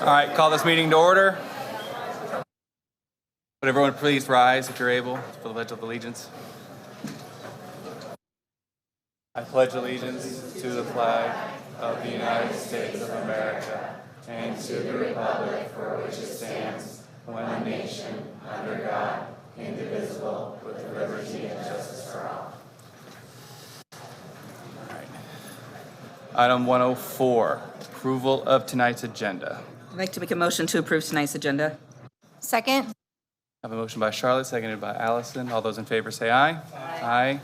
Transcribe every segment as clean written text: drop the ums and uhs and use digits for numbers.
All right, call this meeting to order. Would everyone please rise if you're able for the Pledge of Allegiance? I pledge allegiance to the flag of the United States of America and to the republic for which it stands, one nation, under God, indivisible, with liberty and justice for all. All right. Item 104, approval of tonight's agenda. I'd like to make a motion to approve tonight's agenda. Second. I have a motion by Charlotte, seconded by Allison. All those in favor say aye. Aye.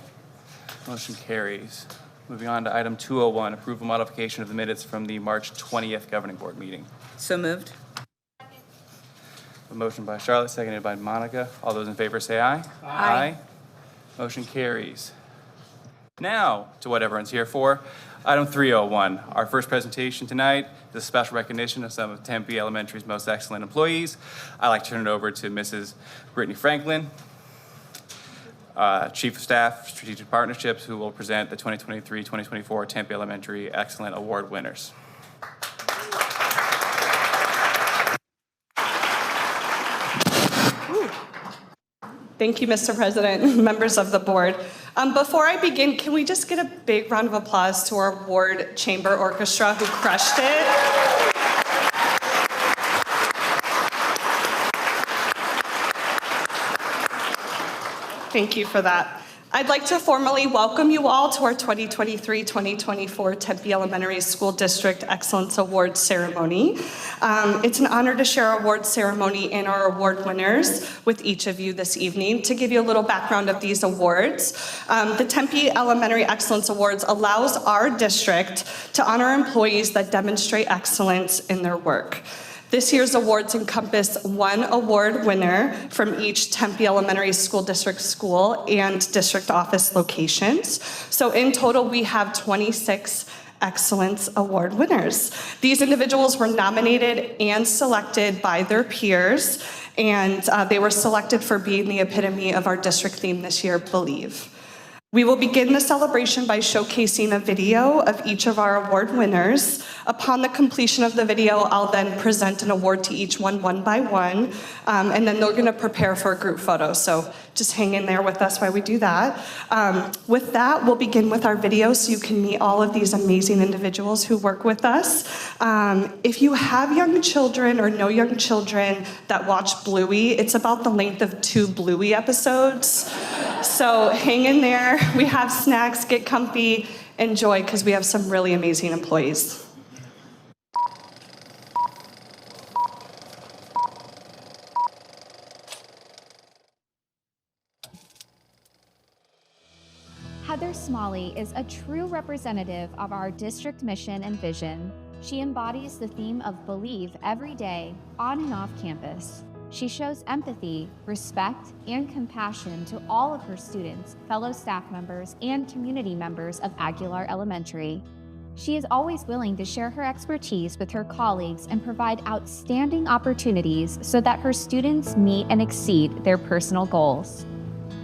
Motion carries. Moving on to item 201, approval modification of the minutes from the March 20th Governing Board meeting. So moved. A motion by Charlotte, seconded by Monica. All those in favor say aye. Aye. Motion carries. Now, to what everyone's here for, item 301. Our first presentation tonight is a special recognition of some of Tempe Elementary's most excellent employees. I'd like to turn it over to Mrs. Brittany Franklin, Chief of Staff, Strategic Partnerships, who will present the 2023-2024 Tempe Elementary Excellent Award winners. Thank you, Mr. President, members of the board. Before I begin, can we just get a big round of applause to our ward chamber orchestra who crushed it? Thank you for that. I'd like to formally welcome you all to our 2023-2024 Tempe Elementary School District Excellence Awards ceremony. It's an honor to share our awards ceremony and our award winners with each of you this evening. To give you a little background of these awards, the Tempe Elementary Excellence Awards allows our district to honor employees that demonstrate excellence in their work. This year's awards encompass one award winner from each Tempe Elementary School District school and district office locations. So in total, we have 26 Excellence Award winners. These individuals were nominated and selected by their peers, and they were selected for being the epitome of our district theme this year, Believe. We will begin the celebration by showcasing a video of each of our award winners. Upon the completion of the video, I'll then present an award to each one by one, and then they're going to prepare for a group photo. So just hang in there with us while we do that. With that, we'll begin with our video so you can meet all of these amazing individuals who work with us. If you have young children or know young children that watch Bluey, it's about the length of 2 Bluey episodes. So hang in there. We have snacks, get comfy, enjoy, because we have some really amazing employees. Heather Smalley is a true representative of our district mission and vision. She embodies the theme of Believe every day, on and off campus. She shows empathy, respect, and compassion to all of her students, fellow staff members, and community members of Aguilar Elementary. She is always willing to share her expertise with her colleagues and provide outstanding opportunities so that her students meet and exceed their personal goals.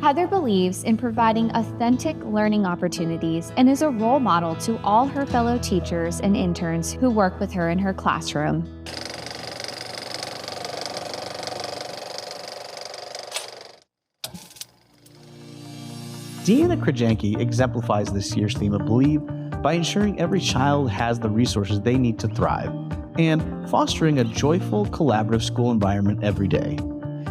Heather believes in providing authentic learning opportunities and is a role model to all her fellow teachers and interns who work with her in her classroom. Deanna Krajanke exemplifies this year's theme of Believe by ensuring every child has the resources they need to thrive and fostering a joyful, collaborative school environment every day.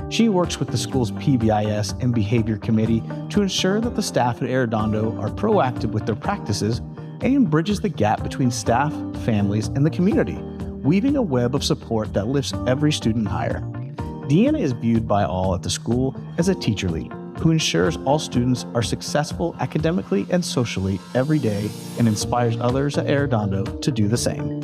She works with the school's PBIS and Behavior Committee to ensure that the staff at Arredondo are proactive with their practices and bridges the gap between staff, families, and the community, weaving a web of support that lifts every student higher. Deanna is viewed by all at the school as a teacher lead who ensures all students are successful academically and socially every day and inspires others at Arredondo to do the same.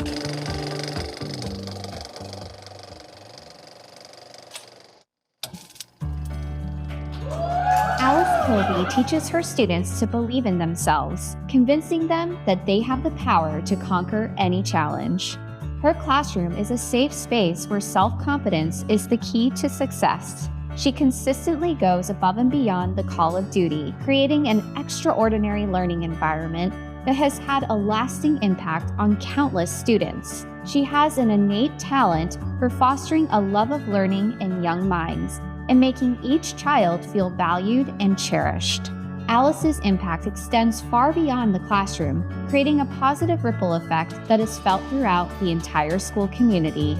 Alice Colby teaches her students to believe in themselves, convincing them that they have the power to conquer any challenge. Her classroom is a safe space where self-confidence is the key to success. She consistently goes above and beyond the call of duty, creating an extraordinary learning environment that has had a lasting impact on countless students. She has an innate talent for fostering a love of learning in young minds and making each child feel valued and cherished. Alice's impact extends far beyond the classroom, creating a positive ripple effect that is felt throughout the entire school community.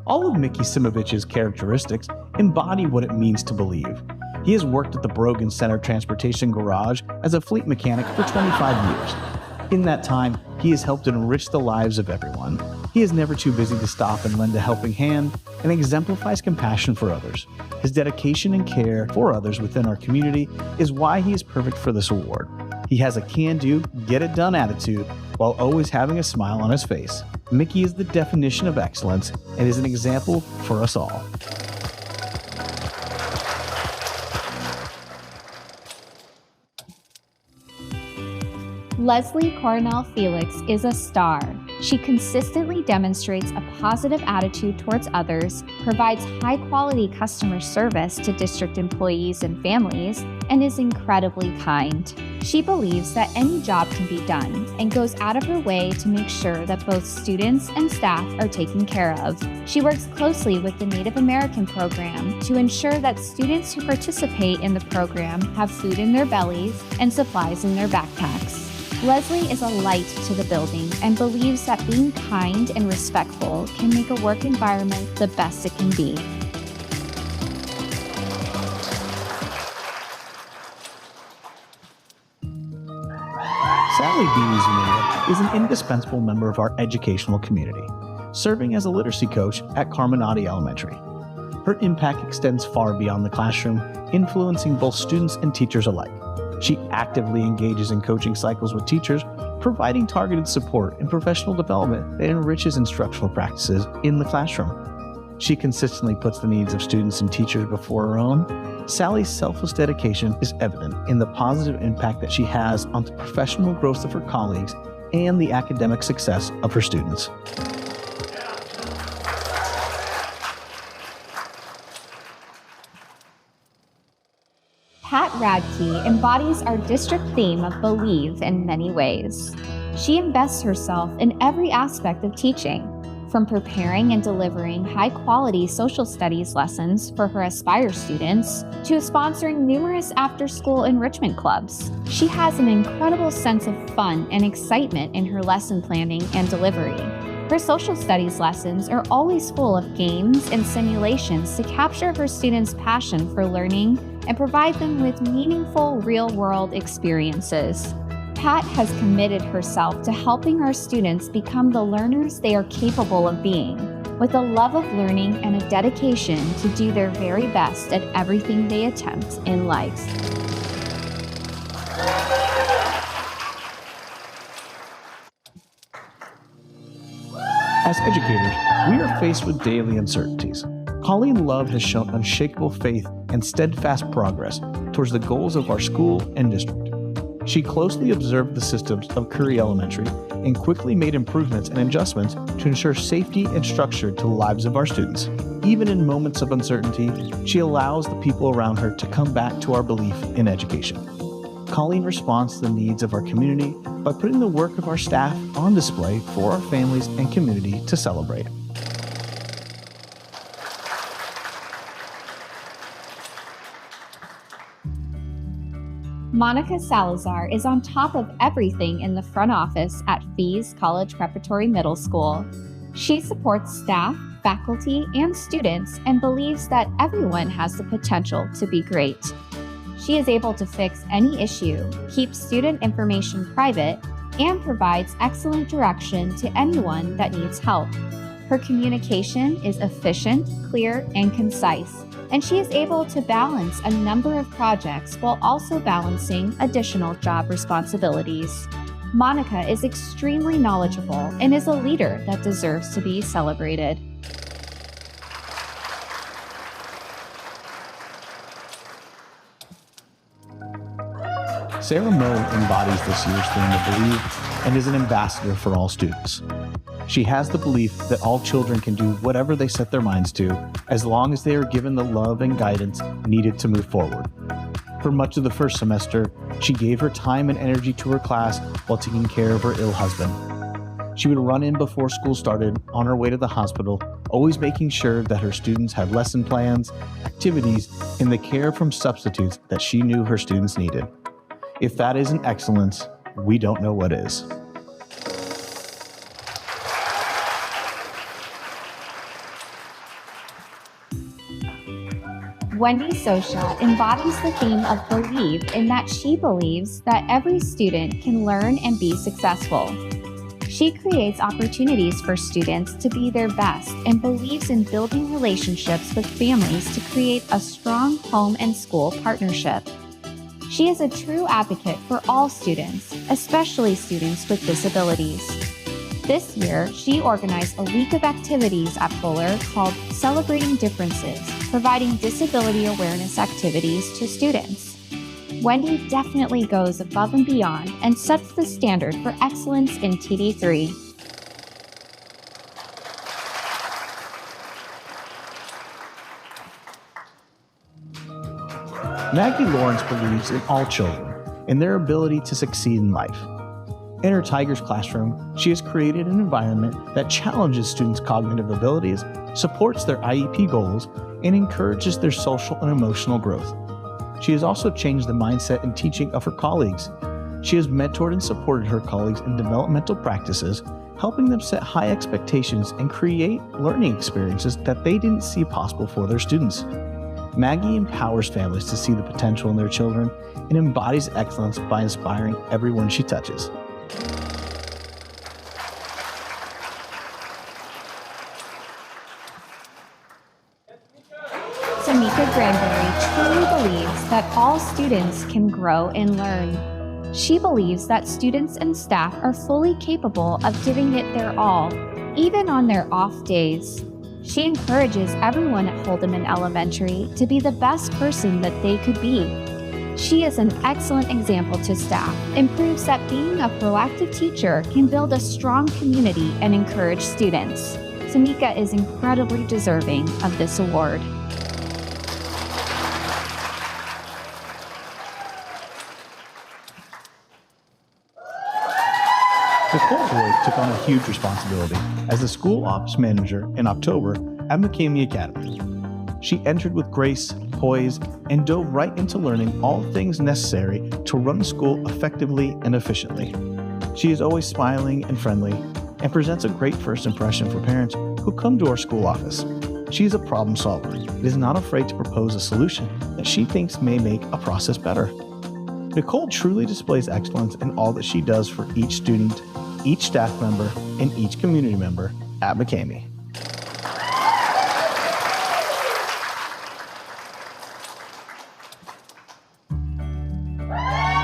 All of Mickey Simovich's characteristics embody what it means to believe. He has worked at the Brogan Center Transportation Garage as a fleet mechanic for 25 years. In that time, he has helped enrich the lives of everyone. He is never too busy to stop and lend a helping hand and exemplifies compassion for others. His dedication and care for others within our community is why he is perfect for this award. He has a can-do, get-it-done attitude while always having a smile on his face. Mickey is the definition of excellence and is an example for us all. Leslie Cornell Felix is a star. She consistently demonstrates a positive attitude towards others, provides high-quality customer service to district employees and families, and is incredibly kind. She believes that any job can be done and goes out of her way to make sure that both students and staff are taken care of. She works closely with the Native American program to ensure that students who participate in the program have food in their bellies and supplies in their backpacks. Leslie is a light to the building and believes that being kind and respectful can make a work environment the best it can be. Sally Bees is an indispensable member of our educational community, serving as a literacy coach at Carminati Elementary. Her impact extends far beyond the classroom, influencing both students and teachers alike. She actively engages in coaching cycles with teachers, providing targeted support and professional development that enriches instructional practices in the classroom. She consistently puts the needs of students and teachers before her own. Sally's selfless dedication is evident in the positive impact that she has on the professional growth of her colleagues and the academic success of her students. Pat Radke embodies our district theme of believe in many ways. She invests herself in every aspect of teaching, from preparing and delivering high-quality social studies lessons for her Aspire students to sponsoring numerous after-school enrichment clubs. She has an incredible sense of fun and excitement in her lesson planning and delivery. Her social studies lessons are always full of games and simulations to capture her students' passion for learning and provide them with meaningful real-world experiences. Pat has committed herself to helping our students become the learners they are capable of being, with a love of learning and a dedication to do their very best at everything they attempt in life. As educators, we are faced with daily uncertainties. Colleen Love has shown unshakable faith and steadfast progress towards the goals of our school and district. She closely observed the systems of Curry Elementary and quickly made improvements and adjustments to ensure safety and structure to the lives of our students. Even in moments of uncertainty, she allows the people around her to come back to our belief in education. Colleen responds to the needs of our community by putting the work of our staff on display for our families and community to celebrate. Monica Salazar is on top of everything in the front office at Fees College Preparatory Middle School. She supports staff, faculty, and students and believes that everyone has the potential to be great. She is able to fix any issue, keep student information private, and provides excellent direction to anyone that needs help. Her communication is efficient, clear, and concise, and she is able to balance a number of projects while also balancing additional job responsibilities. Monica is extremely knowledgeable and is a leader that deserves to be celebrated. Sarah Moe embodies this year's theme of believe and is an ambassador for all students. She has the belief that all children can do whatever they set their minds to, as long as they are given the love and guidance needed to move forward. For much of the first semester, she gave her time and energy to her class while taking care of her ill husband. She would run in before school started on her way to the hospital, always making sure that her students had lesson plans, activities, and the care from substitutes that she knew her students needed. If that isn't excellence, we don't know what is. Wendy Sosha embodies the theme of believe in that she believes that every student can learn and be successful. She creates opportunities for students to be their best and believes in building relationships with families to create a strong home and school partnership. She is a true advocate for all students, especially students with disabilities. This year, she organized a week of activities at Fuller called Celebrating Differences, providing disability awareness activities to students. Wendy definitely goes above and beyond and sets the standard for excellence in TD3. Maggie Lawrence believes in all children and their ability to succeed in life. In her Tigers classroom, she has created an environment that challenges students' cognitive abilities, supports their IEP goals, and encourages their social and emotional growth. She has also changed the mindset and teaching of her colleagues. She has mentored and supported her colleagues in developmental practices, helping them set high expectations and create learning experiences that they didn't see possible for their students. Maggie empowers families to see the potential in their children and embodies excellence by inspiring everyone she touches. Tamika Granberry truly believes that all students can grow and learn. She believes that students and staff are fully capable of giving it their all, even on their off days. She encourages everyone at Holdeman Elementary to be the best person that they could be. She is an excellent example to staff and proves that being a proactive teacher can build a strong community and encourage students. Tamika is incredibly deserving of this award. Nicole Boyd took on a huge responsibility as the school office manager in October at McCamey Academy. She entered with grace, poise, and dove right into learning all things necessary to run the school effectively and efficiently. She is always smiling and friendly and presents a great first impression for parents who come to our school office. She is a problem solver and is not afraid to propose a solution that she thinks may make a process better. Nicole truly displays excellence in all that she does for each student, each staff member, and each community member at McCamey.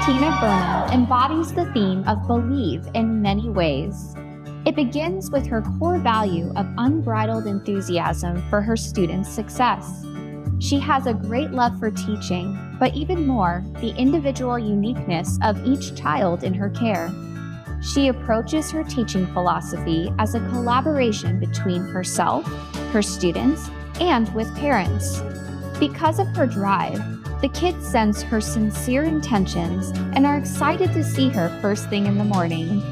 Tina Burnham embodies the theme of believe in many ways. It begins with her core value of unbridled enthusiasm for her students' success. She has a great love for teaching, but even more, the individual uniqueness of each child in her care. She approaches her teaching philosophy as a collaboration between herself, her students, and with parents. Because of her drive, the kids sense her sincere intentions and are excited to see her first thing in the morning.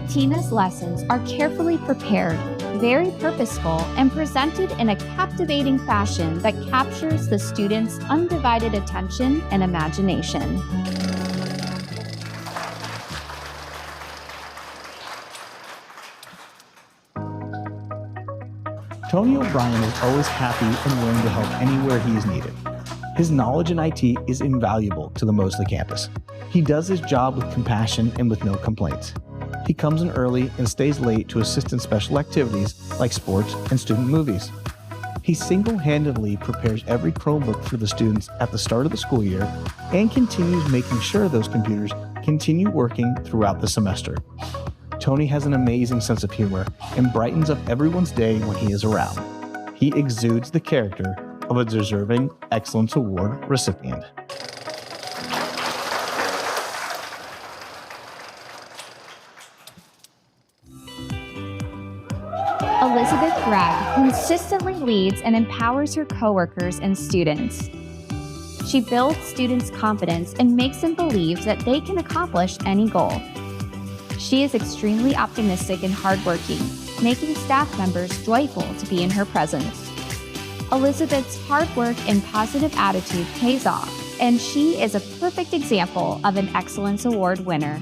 Tina's lessons are carefully prepared, very purposeful, and presented in a captivating fashion that captures the students' undivided attention and imagination. Tony O'Brien is always happy and willing to help anywhere he is needed. His knowledge in IT is invaluable to the Mosley campus. He does his job with compassion and with no complaints. He comes in early and stays late to assist in special activities like sports and student movies. He single-handedly prepares every Chromebook for the students at the start of the school year and continues making sure those computers continue working throughout the semester. Tony has an amazing sense of humor and brightens up everyone's day when he is around. He exudes the character of a deserving Excellence Award recipient. Elizabeth Gregg consistently leads and empowers her coworkers and students. She builds students' confidence and makes them believe that they can accomplish any goal. She is extremely optimistic and hardworking, making staff members joyful to be in her presence. Elizabeth's hard work and positive attitude pays off, and she is a perfect example of an Excellence Award winner.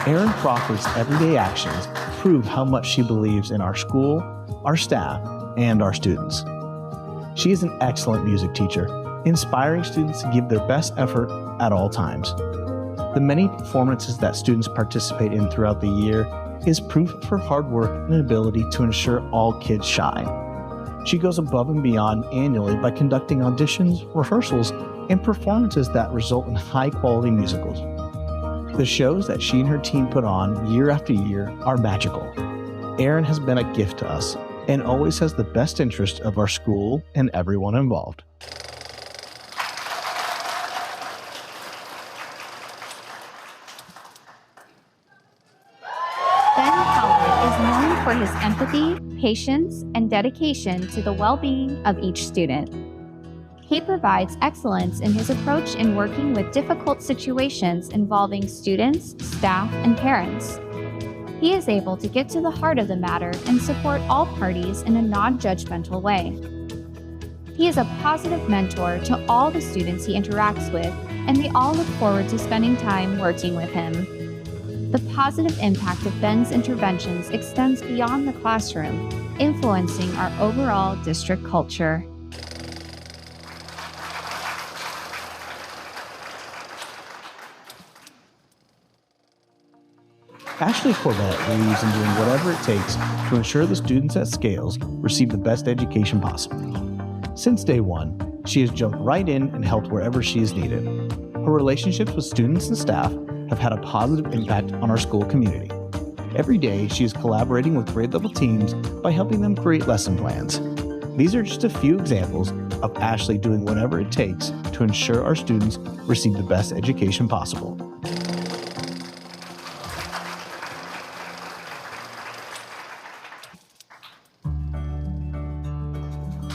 Erin Crawford's everyday actions prove how much she believes in our school, our staff, and our students. She is an excellent music teacher, inspiring students to give their best effort at all times. The many performances that students participate in throughout the year is proof of her hard work and ability to ensure all kids shine. She goes above and beyond annually by conducting auditions, rehearsals, and performances that result in high-quality musicals. The shows that she and her team put on year after year are magical. Erin has been a gift to us and always has the best interest of our school and everyone involved. Ben Howard is known for his empathy, patience, and dedication to the well-being of each student. He provides excellence in his approach in working with difficult situations involving students, staff, and parents. He is able to get to the heart of the matter and support all parties in a non-judgmental way. He is a positive mentor to all the students he interacts with, and they all look forward to spending time working with him. The positive impact of Ben's interventions extends beyond the classroom, influencing our overall district culture. Ashley Corbett believes in doing whatever it takes to ensure the students at Scales receive the best education possible. Since day one, she has jumped right in and helped wherever she is needed. Her relationships with students and staff have had a positive impact on our school community. Every day, she is collaborating with grade level teams by helping them create lesson plans. These are just a few examples of Ashley doing whatever it takes to ensure our students receive the best education possible.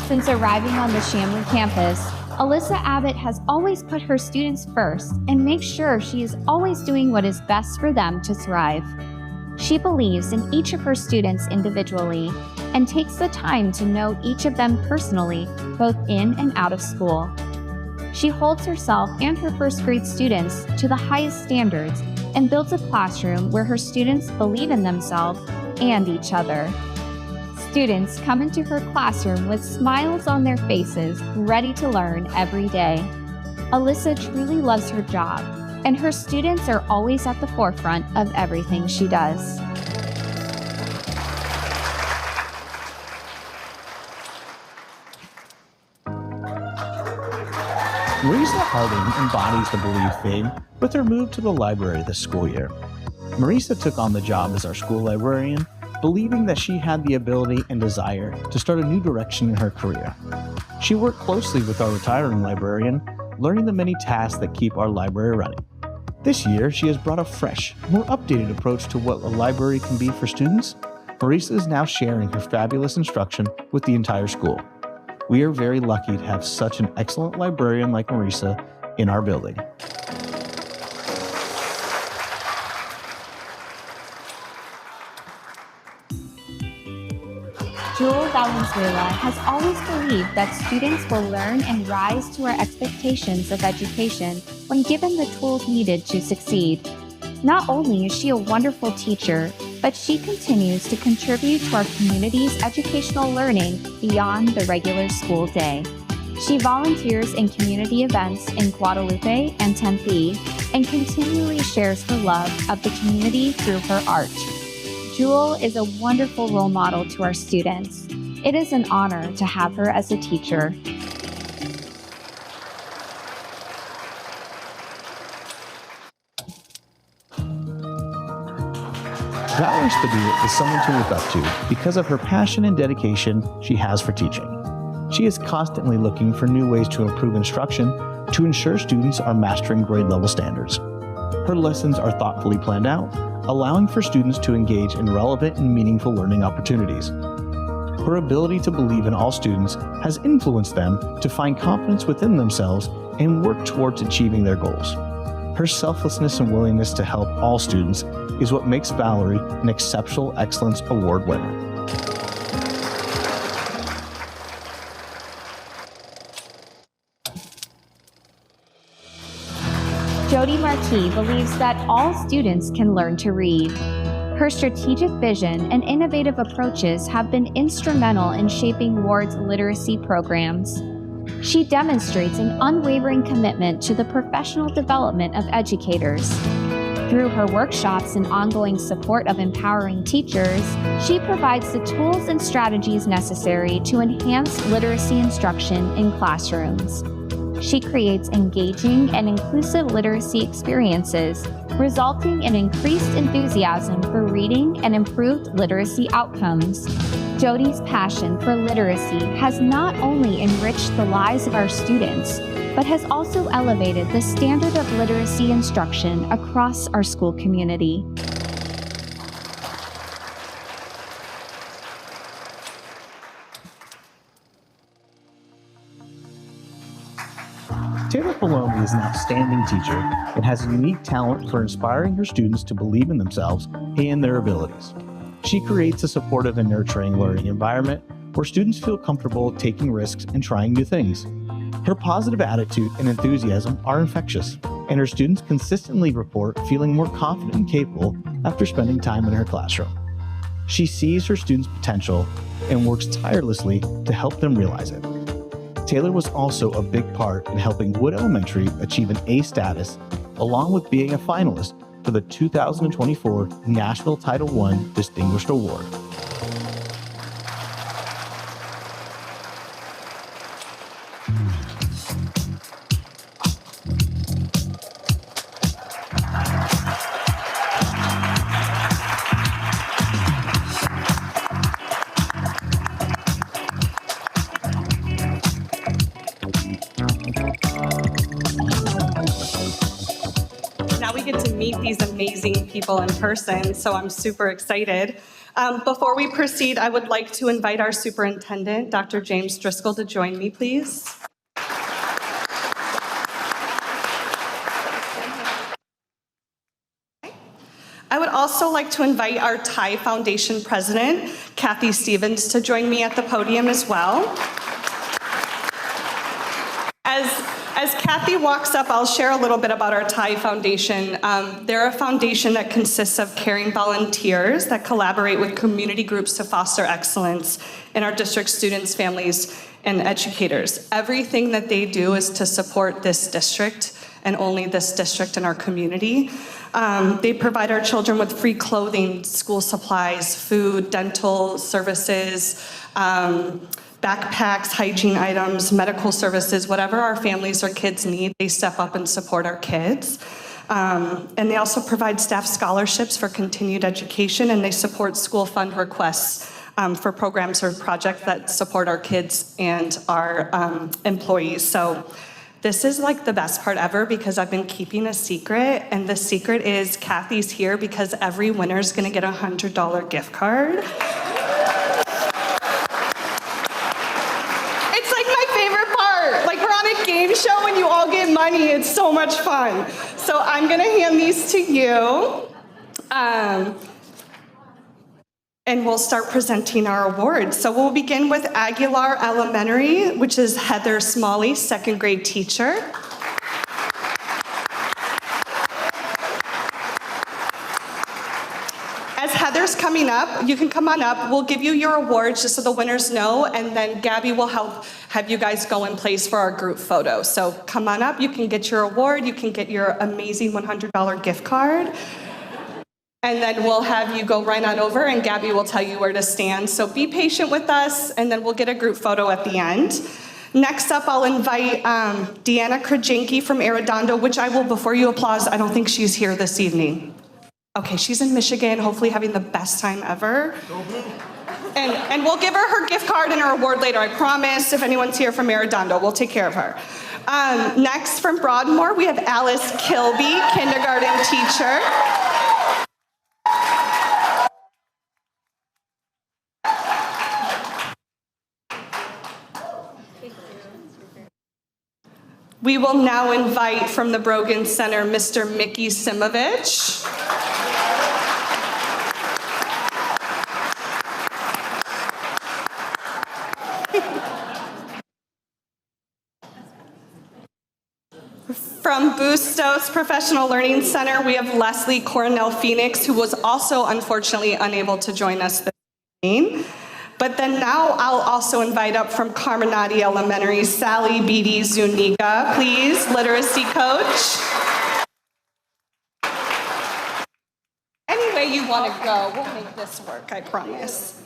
Since arriving on the Shamley campus, Alyssa Abbott has always put her students first and makes sure she is always doing what is best for them to thrive. She believes in each of her students individually and takes the time to know each of them personally, both in and out of school. She holds herself and her first grade students to the highest standards and builds a classroom where her students believe in themselves and each other. Students come into her classroom with smiles on their faces, ready to learn every day. Alyssa truly loves her job, and her students are always at the forefront of everything she does. Marisa Harding embodies the Believe theme with her move to the library this school year. Marisa took on the job as our school librarian, believing that she had the ability and desire to start a new direction in her career. She worked closely with our retiring librarian, learning the many tasks that keep our library running. This year, she has brought a fresh, more updated approach to what a library can be for students. Marisa is now sharing her fabulous instruction with the entire school. We are very lucky to have such an excellent librarian like Marisa in our building. Jewel Valenzuela has always believed that students will learn and rise to our expectations of education when given the tools needed to succeed. Not only is she a wonderful teacher, but she continues to contribute to our community's educational learning beyond the regular school day. She volunteers in community events in Guadalupe and Tempe and continually shares her love of the community through her art. Jewel is a wonderful role model to our students. It is an honor to have her as a teacher. Valerie Spadil is someone to look up to because of her passion and dedication she has for teaching. She is constantly looking for new ways to improve instruction to ensure students are mastering grade level standards. Her lessons are thoughtfully planned out, allowing for students to engage in relevant and meaningful learning opportunities. Her ability to believe in all students has influenced them to find confidence within themselves and work towards achieving their goals. Her selflessness and willingness to help all students is what makes Valerie an Exceptional Excellence Award winner. Jody Marquis believes that all students can learn to read. Her strategic vision and innovative approaches have been instrumental in shaping Ward's literacy programs. She demonstrates an unwavering commitment to the professional development of educators. Through her workshops and ongoing support of empowering teachers, she provides the tools and strategies necessary to enhance literacy instruction in classrooms. She creates engaging and inclusive literacy experiences, resulting in increased enthusiasm for reading and improved literacy outcomes. Jody's passion for literacy has not only enriched the lives of our students, but has also elevated the standard of literacy instruction across our school community. Taylor Palomi is an outstanding teacher and has a unique talent for inspiring her students to believe in themselves and their abilities. She creates a supportive and nurturing learning environment where students feel comfortable taking risks and trying new things. Her positive attitude and enthusiasm are infectious, and her students consistently report feeling more confident and capable after spending time in her classroom. She sees her students' potential and works tirelessly to help them realize it. Taylor was also a big part in helping Wood Elementary achieve an A status, along with being a finalist for the 2024 Nashville Title I Distinguished Award. Now we get to meet these amazing people in person, so I'm super excited. Before we proceed, I would like to invite our superintendent, Dr. James Driscoll, to join me, please. I would also like to invite our Thai Foundation president, Kathy Stevens, to join me at the podium as well. As Kathy walks up, I'll share a little bit about our Thai Foundation. They're a foundation that consists of caring volunteers that collaborate with community groups to foster excellence in our district students, families, and educators. Everything that they do is to support this district and only this district in our community. They provide our children with free clothing, school supplies, food, dental services, backpacks, hygiene items, medical services, whatever our families or kids need, they step up and support our kids. And they also provide staff scholarships for continued education, and they support school fund requests for programs or projects that support our kids and our employees. So this is like the best part ever because I've been keeping a secret, and the secret is Kathy's here because every winner is gonna get a $100 gift card. Game show and you all get money. It's so much fun. So I'm going to hand these to you. And we'll start presenting our awards. So we'll begin with Aguilar Elementary, which is Heather Smalley, second grade teacher. As Heather's coming up, you can come on up. We'll give you your awards just so the winners know, and then Gabby will have you guys go in place for our group photo. So come on up, you can get your award, you can get your amazing $100 gift card, and then we'll have you go right on over and Gabby will tell you where to stand. So be patient with us, and then we'll get a group photo at the end. Next up, I'll invite Deanna Krajinski from Arredondo, which I will, before you applause, I don't think she's here this evening. Okay, she's in Michigan, hopefully having the best time ever. And we'll give her her gift card and her award later, I promise. If anyone's here from Arredondo, we'll take care of her. Next, from Broadmoor, we have Alice Kilby, kindergarten teacher. We will now invite from the Brogan Center, Mr. Mickey Simovich. From Bustos Professional Learning Center, we have Leslie Cornell Phoenix, who was also unfortunately unable to join us this evening. But then now I'll also invite up from Carminati Elementary, Sally Beatty Zuniga, please, literacy coach. Any way you want to go, we'll make this work, I promise.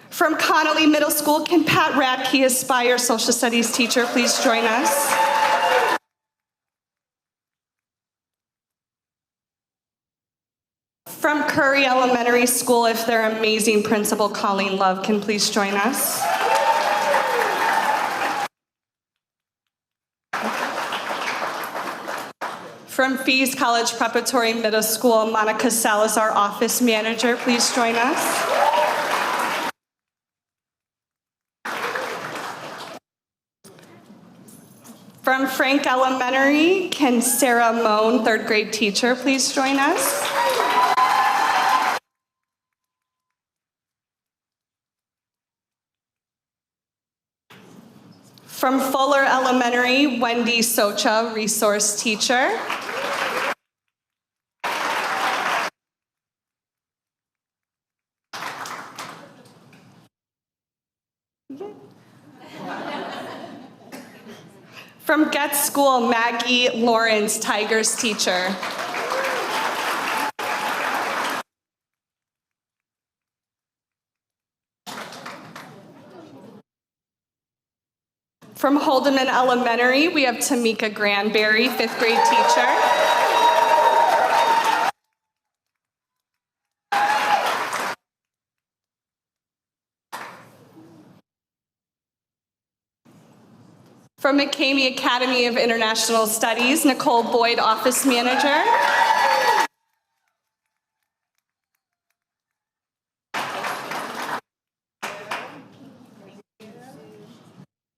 From Connolly Middle School, can Pat Radke, Aspire social studies teacher, please join us? From Curry Elementary School, if their amazing principal, Colleen Love, can please join us. From Fees College Preparatory Middle School, Monica Salazar, office manager, please join us. From Frank Elementary, can Sarah Moan, third grade teacher, please join us? From Fuller Elementary, Wendy Socha, resource teacher. From Getz School, Maggie Lawrence, Tigers teacher. From Holdeman Elementary, we have Tamika Granberry, fifth grade teacher. From McCamey Academy of International Studies, Nicole Boyd, office manager.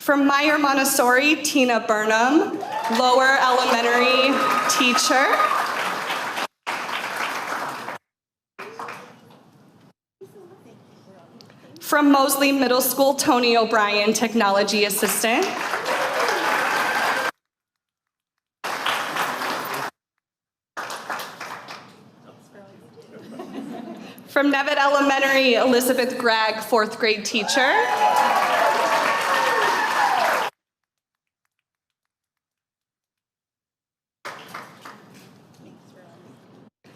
From Meyer Montessori, Tina Burnham, lower elementary teacher. From Mosley Middle School, Tony O'Brien, technology assistant. From Nevitt Elementary, Elizabeth Gregg, fourth grade teacher.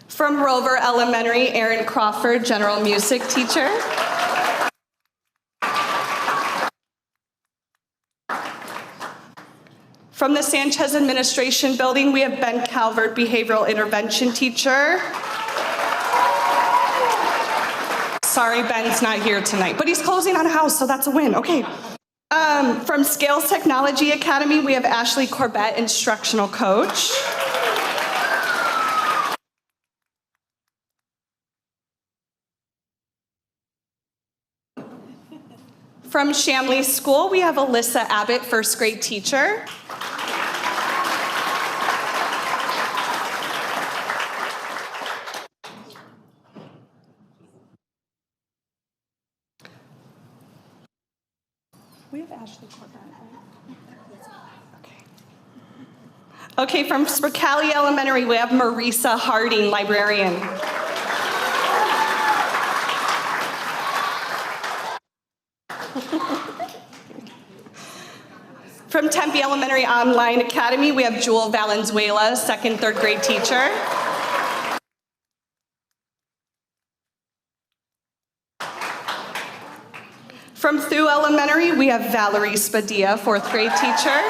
From Rover Elementary, Erin Crawford, general music teacher. From the Sanchez Administration Building, we have Ben Calvert, behavioral intervention teacher. Sorry, Ben's not here tonight, but he's closing on a house, so that's a win. Okay. From Scales Technology Academy, we have Ashley Corbett, instructional coach. From Shamley School, we have Alyssa Abbott, first grade teacher. We have Ashley Corbett. Okay, from Spicali Elementary, we have Marisa Harding, librarian. From Tempe Elementary Online Academy, we have Jewel Valenzuela, second, third grade teacher. From Thew Elementary, we have Valerie Spadilla, fourth grade teacher.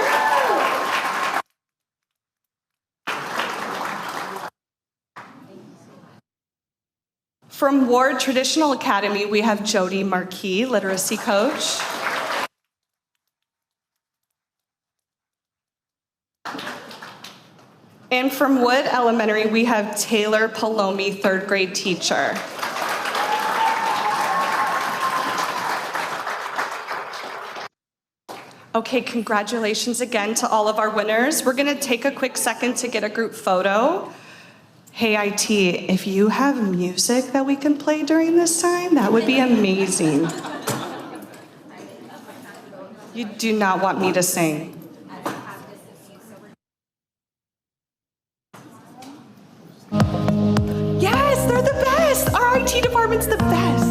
From Ward Traditional Academy, we have Jody Marquis, literacy coach. And from Wood Elementary, we have Taylor Palomi, third grade teacher. Okay, congratulations again to all of our winners. We're gonna take a quick second to get a group photo. Hey, IT, if you have music that we can play during this time, that would be amazing. You do not want me to sing. Yes, they're the best. Our IT department's the best.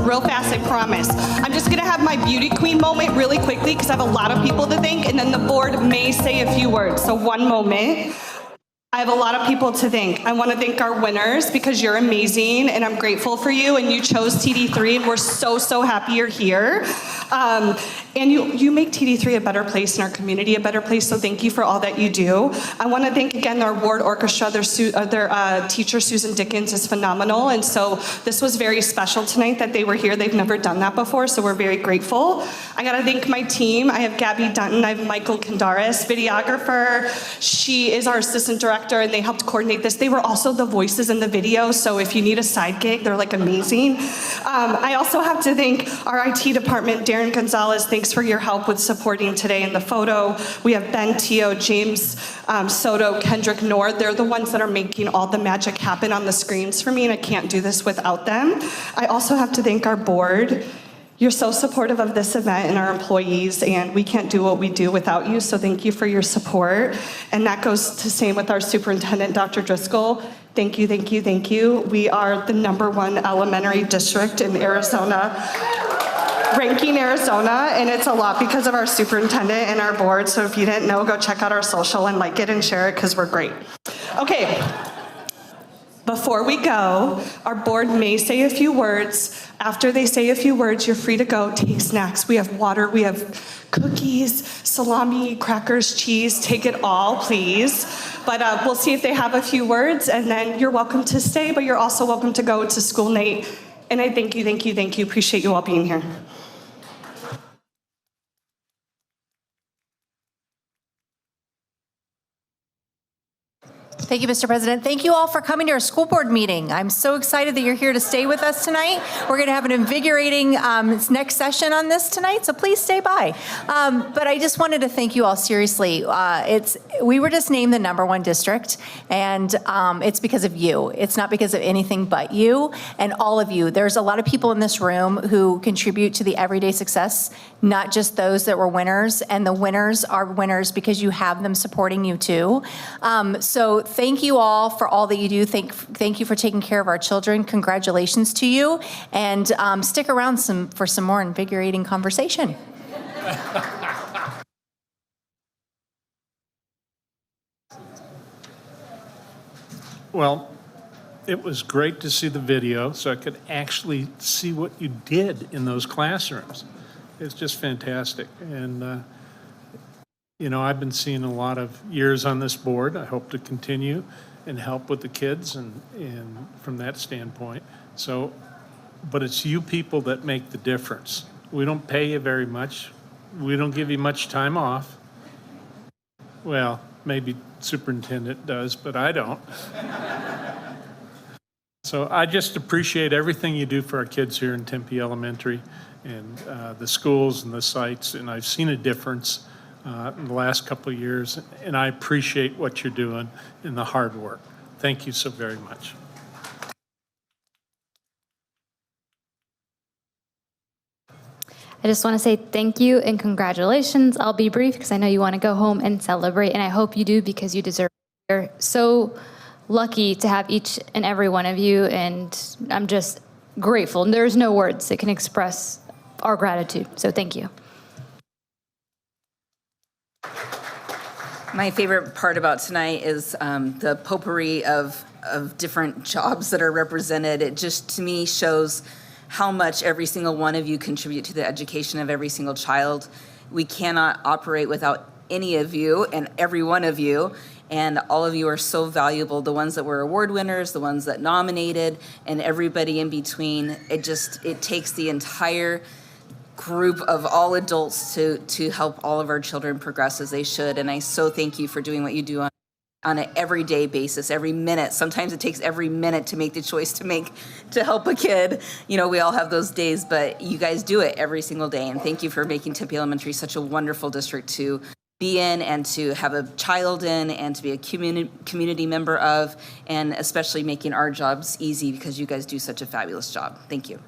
Real fast, I promise. I'm just gonna have my beauty queen moment really quickly because I have a lot of people to thank, and then the board may say a few words. So one moment. I have a lot of people to thank. I want to thank our winners because you're amazing and I'm grateful for you, and you chose TD3 and we're so happy you're here. And you make TD3 a better place and our community a better place, so thank you for all that you do. I want to thank again our ward orchestra. Their teacher, Susan Dickens, is phenomenal, and so this was very special tonight that they were here. They've never done that before, so we're very grateful. I got to thank my team. I have Gabby Dunton, I have Michael Kandaris, videographer. She is our assistant director, and they helped coordinate this. They were also the voices in the video, so if you need a side gig, they're like amazing. I also have to thank our IT department, Darren Gonzalez. Thanks for your help with supporting today in the photo. We have Ben Teo, James Soto, Kendrick Nord. They're the ones that are making all the magic happen on the screens for me, and I can't do this without them. I also have to thank our board. You're so supportive of this event and our employees, and we can't do what we do without you, so thank you for your support. And that goes to same with our superintendent, Dr. Driscoll. Thank you, thank you, thank you. We are the #1 elementary district in Arizona, ranking Arizona, and it's a lot because of our superintendent and our board, so if you didn't know, go check out our social and like it and share it because we're great. Okay. Before we go, our board may say a few words. After they say a few words, you're free to go take snacks. We have water, we have cookies, salami, crackers, cheese. Take it all, please. But we'll see if they have a few words, and then you're welcome to stay, but you're also welcome to go to school night. And I thank you, thank you, thank you. Appreciate you all being here. Thank you, Mr. President. Thank you all for coming to our school board meeting. I'm so excited that you're here to stay with us tonight. We're going to have an invigorating next session on this tonight, so please stay by. But I just wanted to thank you all seriously. We were just named the #1 district, and it's because of you. It's not because of anything but you and all of you. There's a lot of people in this room who contribute to the everyday success, not just those that were winners, and the winners are winners because you have them supporting you too. So thank you all for all that you do. Thank you for taking care of our children. Congratulations to you, and stick around for some more invigorating conversation. Well, it was great to see the video so I could actually see what you did in those classrooms. It's just fantastic. And, you know, I've been seeing a lot of years on this board. I hope to continue and help with the kids and from that standpoint. So, but it's you people that make the difference. We don't pay you very much. We don't give you much time off. Well, maybe superintendent does, but I don't. So I just appreciate everything you do for our kids here in Tempe Elementary and the schools and the sites, and I've seen a difference in the last couple of years, and I appreciate what you're doing and the hard work. Thank you so very much. I just want to say thank you and congratulations. I'll be brief because I know you want to go home and celebrate, and I hope you do because you deserve it. You're so lucky to have each and every one of you, and I'm just grateful. There's no words that can express our gratitude, so thank you. My favorite part about tonight is the potpourri of different jobs that are represented. It just, to me, shows how much every single one of you contribute to the education of every single child. We cannot operate without any of you and every one of you, and all of you are so valuable. The ones that were award winners, the ones that nominated, and everybody in between. It takes the entire group of all adults to help all of our children progress as they should, and I so thank you for doing what you do on an everyday basis, every minute. Sometimes it takes every minute to make the choice to help a kid. You know, we all have those days, but you guys do it every single day. And thank you for making Tempe Elementary such a wonderful district to be in and to have a child in and to be a community member of, and especially making our jobs easy because you guys do such a fabulous job. Thank you.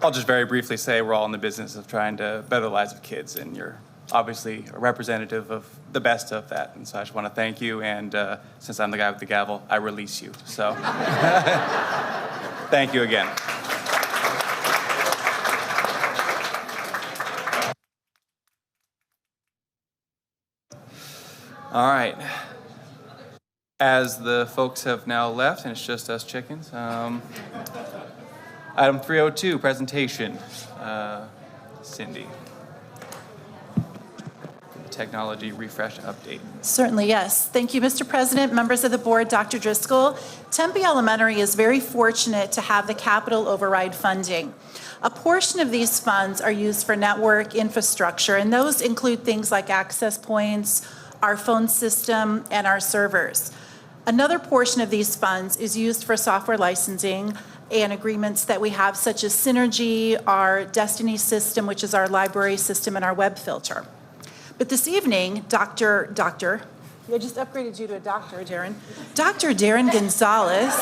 I'll just very briefly say we're all in the business of trying to better the lives of kids, and you're obviously a representative of the best of that. And so I just want to thank you, and since I'm the guy with the gavel, I release you. So thank you again. All right. As the folks have now left, and it's just us chickens, item 302, presentation. Cindy. Technology refresh update. Certainly, yes. Thank you, Mr. President, members of the board, Dr. Driscoll. Tempe Elementary is very fortunate to have the capital override funding. A portion of these funds are used for network infrastructure, and those include things like access points, our phone system, and our servers. Another portion of these funds is used for software licensing and agreements that we have, such as Synergy, our Destiny system, which is our library system, and our web filter. But this evening, I just upgraded you to a doctor, Darren. Dr. Darren Gonzalez,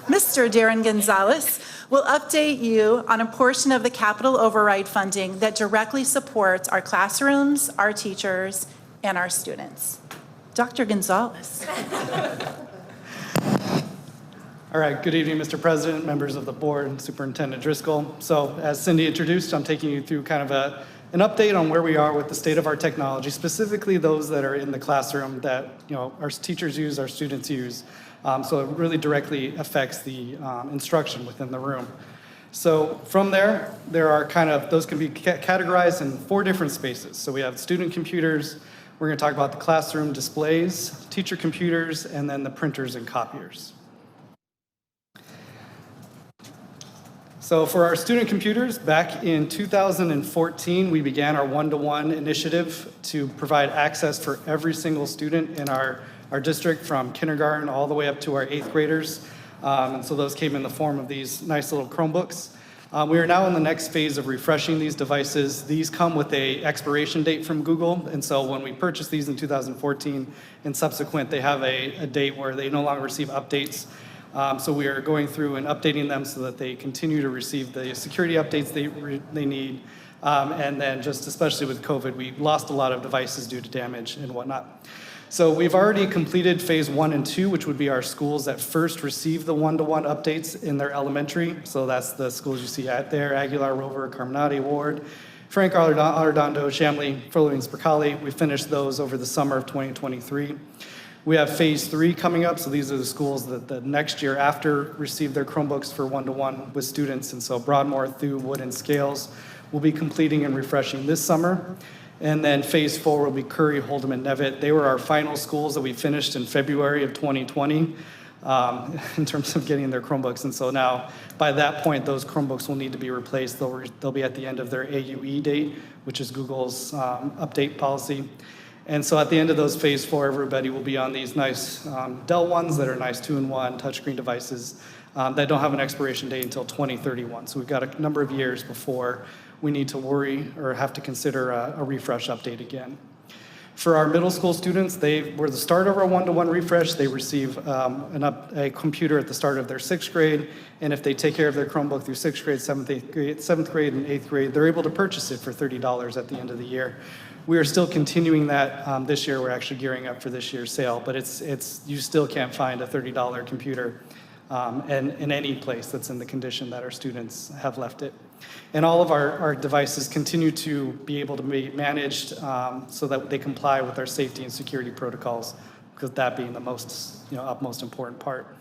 Mr. Darren Gonzalez, will update you on a portion of the capital override funding that directly supports our classrooms, our teachers, and our students. Dr. Gonzalez. All right, good evening, Mr. President, members of the board, Superintendent Driscoll. So as Cindy introduced, I'm taking you through kind of an update on where we are with the state of our technology, specifically those that are in the classroom that our teachers use, our students use. So it really directly affects the instruction within the room. So from there are those can be categorized in 4 different spaces. So we have student computers, we're going to talk about the classroom displays, teacher computers, and then the printers and copiers. So for our student computers, back in 2014, we began our one-to-one initiative to provide access for every single student in our district from kindergarten all the way up to our 8th graders. And so those came in the form of these nice little Chromebooks. We are now in the next phase of refreshing these devices. These come with a expiration date from Google, and so when we purchased these in 2014 and subsequent, they have a date where they no longer receive updates. So we are going through and updating them so that they continue to receive the security updates they need. And then just especially with COVID, we lost a lot of devices due to damage and whatnot. So we've already completed phase 1 and 2, which would be our schools that first receive the one-to-one updates in their elementary. So that's the schools you see out there: Aguilar, Rover, Carminati, Ward, Frank Arredondo, Chamblee, Furlong, Spercali. We finished those over the summer of 2023. We have phase 3 coming up. So these are the schools that the next year after receive their Chromebooks for one-to-one with students. And so Broadmoor, Thew, Wood, and Scales will be completing and refreshing this summer. And then phase 4 will be Curry, Hold'em, and Nevitt. They were our final schools that we finished in February of 2020 in terms of getting their Chromebooks. And so now, by that point, those Chromebooks will need to be replaced. They'll be at the end of their AUE date, which is Google's update policy. And so at the end of those phase 4, everybody will be on these nice Dell ones that are nice 2-in-1 touchscreen devices that don't have an expiration date until 2031. So we've got a number of years before we need to worry or have to consider a refresh update again. For our middle school students, they were the start of our one-to-one refresh. They receive a computer at the start of their 6th grade, and if they take care of their Chromebook through 6th grade, 7th grade, and 8th grade, they're able to purchase it for $30 at the end of the year. We are still continuing that this year. We're actually gearing up for this year's sale, but you still can't find a $30 computer in any place that's in the condition that our students have left it. And all of our devices continue to be able to be managed so that they comply with our safety and security protocols, because that being the utmost important part.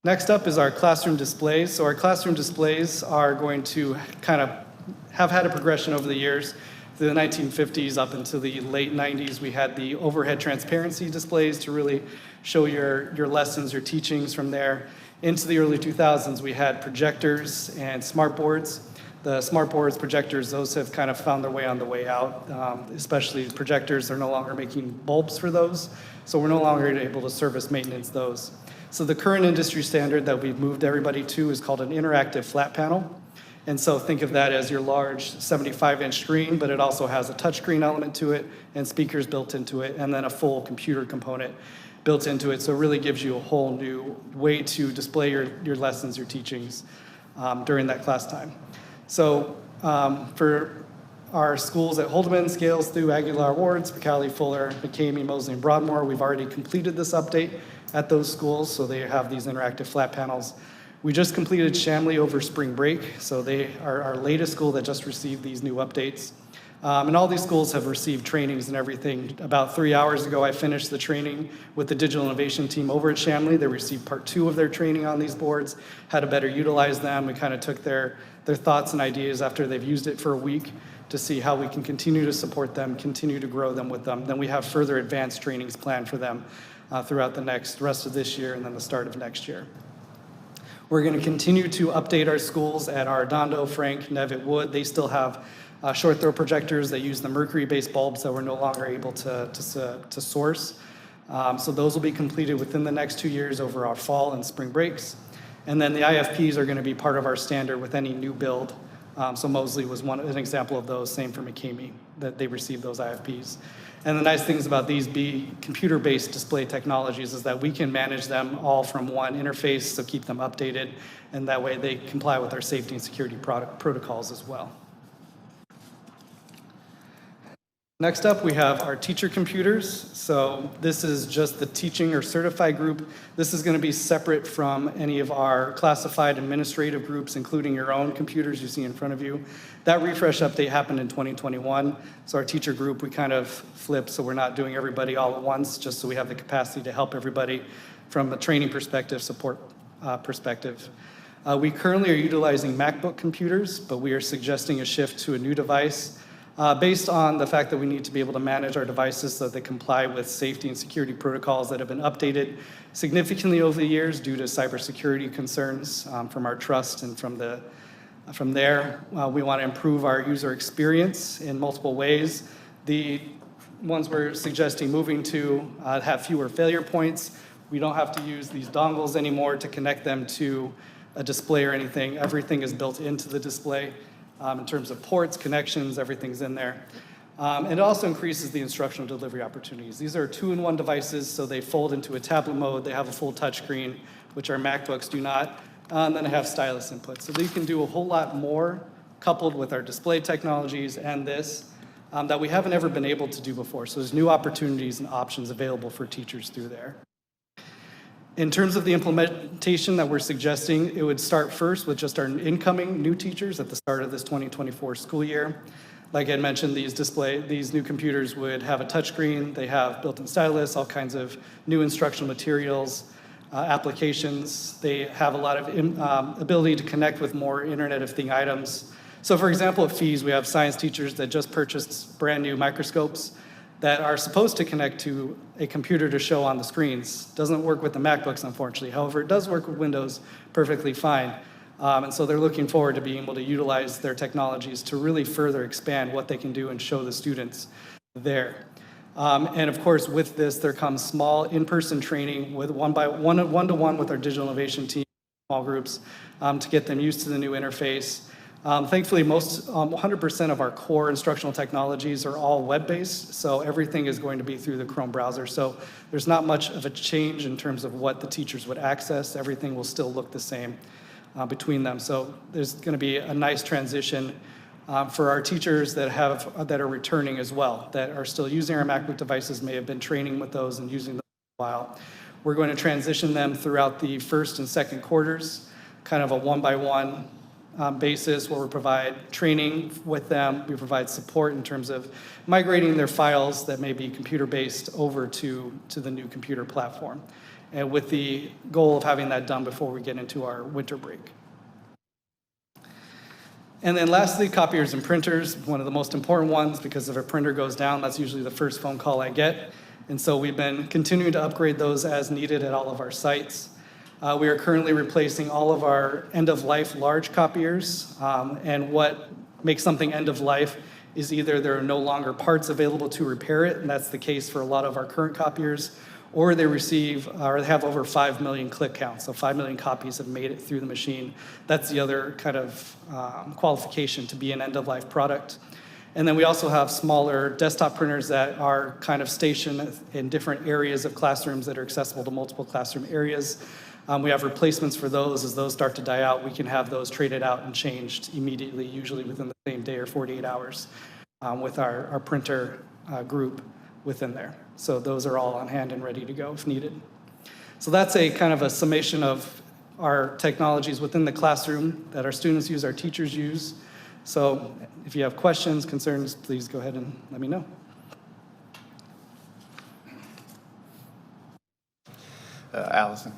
Next up is our classroom displays. So our classroom displays are going to kind of have had a progression over the years. Through the 1950s up into the late 90s, we had the overhead transparency displays to really show your lessons, your teachings from there. Into the early 2000s, we had projectors and smart boards. The smart boards, projectors, those have kind of found their way on the way out, especially projectors. They're no longer making bulbs for those, so we're no longer able to service maintenance those. So the current industry standard that we've moved everybody to is called an interactive flat panel. And so think of that as your large 75-inch screen, but it also has a touchscreen element to it and speakers built into it, and then a full computer component built into it. So it really gives you a whole new way to display your lessons, your teachings during that class time. So for our schools at Hold'em, Scales, Thew, Aguilar, Ward, Spercali, Fuller, McCamey, Mosley, and Broadmoor, we've already completed this update at those schools, so they have these interactive flat panels. We just completed Chamblee over spring break, so they are our latest school that just received these new updates. And all these schools have received trainings and everything. About 3 hours ago, I finished the training with the digital innovation team over at Chamblee. They received part 2 of their training on these boards, how to better utilize them. We kind of took their thoughts and ideas after they've used it for a week to see how we can continue to support them, continue to grow them with them. Then we have further advanced trainings planned for them throughout the rest of this year and then the start of next year. We're going to continue to update our schools at Arredondo, Frank, Nevitt, Wood. They still have short throw projectors that use the mercury-based bulbs that we're no longer able to source. So those will be completed within the next 2 years over our fall and spring breaks. And then the IFPs are going to be part of our standard with any new build. So Mosley was an example of those, same for McCamey, that they received those IFPs. And the nice things about these computer-based display technologies is that we can manage them all from one interface, so keep them updated, and that way they comply with our safety and security protocols as well. Next up, we have our teacher computers. So this is just the teaching or certified group. This is going to be separate from any of our classified administrative groups, including your own computers you see in front of you. That refresh update happened in 2021. So our teacher group, we kind of flipped, so we're not doing everybody all at once, just so we have the capacity to help everybody from a training perspective, support perspective. We currently are utilizing MacBook computers, but we are suggesting a shift to a new device based on the fact that we need to be able to manage our devices so that they comply with safety and security protocols that have been updated significantly over the years due to cybersecurity concerns from our trust and from there. We want to improve our user experience in multiple ways. The ones we're suggesting moving to have fewer failure points. We don't have to use these dongles anymore to connect them to a display or anything. Everything is built into the display. In terms of ports, connections, everything's in there. And it also increases the instructional delivery opportunities. These are 2-in-1 devices, so they fold into a tablet mode. They have a full touchscreen, which our MacBooks do not. And then they have stylus input. So they can do a whole lot more coupled with our display technologies and this that we haven't ever been able to do before. So there's new opportunities and options available for teachers through there. In terms of the implementation that we're suggesting, it would start first with just our incoming new teachers at the start of this 2024 school year. Like I mentioned, these new computers would have a touchscreen. They have built-in stylus, all kinds of new instructional materials, applications. They have a lot of ability to connect with more Internet of Things items. So for example, at FEES, we have science teachers that just purchased brand new microscopes that are supposed to connect to a computer to show on the screens. Doesn't work with the MacBooks, unfortunately. However, it does work with Windows perfectly fine. And so they're looking forward to being able to utilize their technologies to really further expand what they can do and show the students there. And of course, with this, there comes small in-person training with one-to-one with our digital innovation team, small groups, to get them used to the new interface. Thankfully, 100% of our core instructional technologies are all web-based, so everything is going to be through the Chrome browser. So there's not much of a change in terms of what the teachers would access. Everything will still look the same between them. So there's going to be a nice transition for our teachers that are returning as well, that are still using our MacBook devices, may have been training with those and using them for a while. We're going to transition them throughout the first and second quarters, kind of a one-by-one basis where we provide training with them. We provide support in terms of migrating their files that may be computer-based over to the new computer platform, and with the goal of having that done before we get into our winter break. And then lastly, copiers and printers, one of the most important ones, because if a printer goes down, that's usually the first phone call I get. And so we've been continuing to upgrade those as needed at all of our sites. We are currently replacing all of our end-of-life large copiers, and what makes something end-of-life is either there are no longer parts available to repair it, and that's the case for a lot of our current copiers, or they receive or have over 5 million click counts, so 5 million copies have made it through the machine. That's the other kind of qualification to be an end-of-life product. And then we also have smaller desktop printers that are kind of stationed in different areas of classrooms that are accessible to multiple classroom areas. We have replacements for those. As those start to die out, we can have those traded out and changed immediately, usually within the same day or 48 hours with our printer group within there. So those are all on hand and ready to go if needed. So that's a kind of a summation of our technologies within the classroom that our students use, our teachers use. So if you have questions, concerns, please go ahead and let me know. Allison.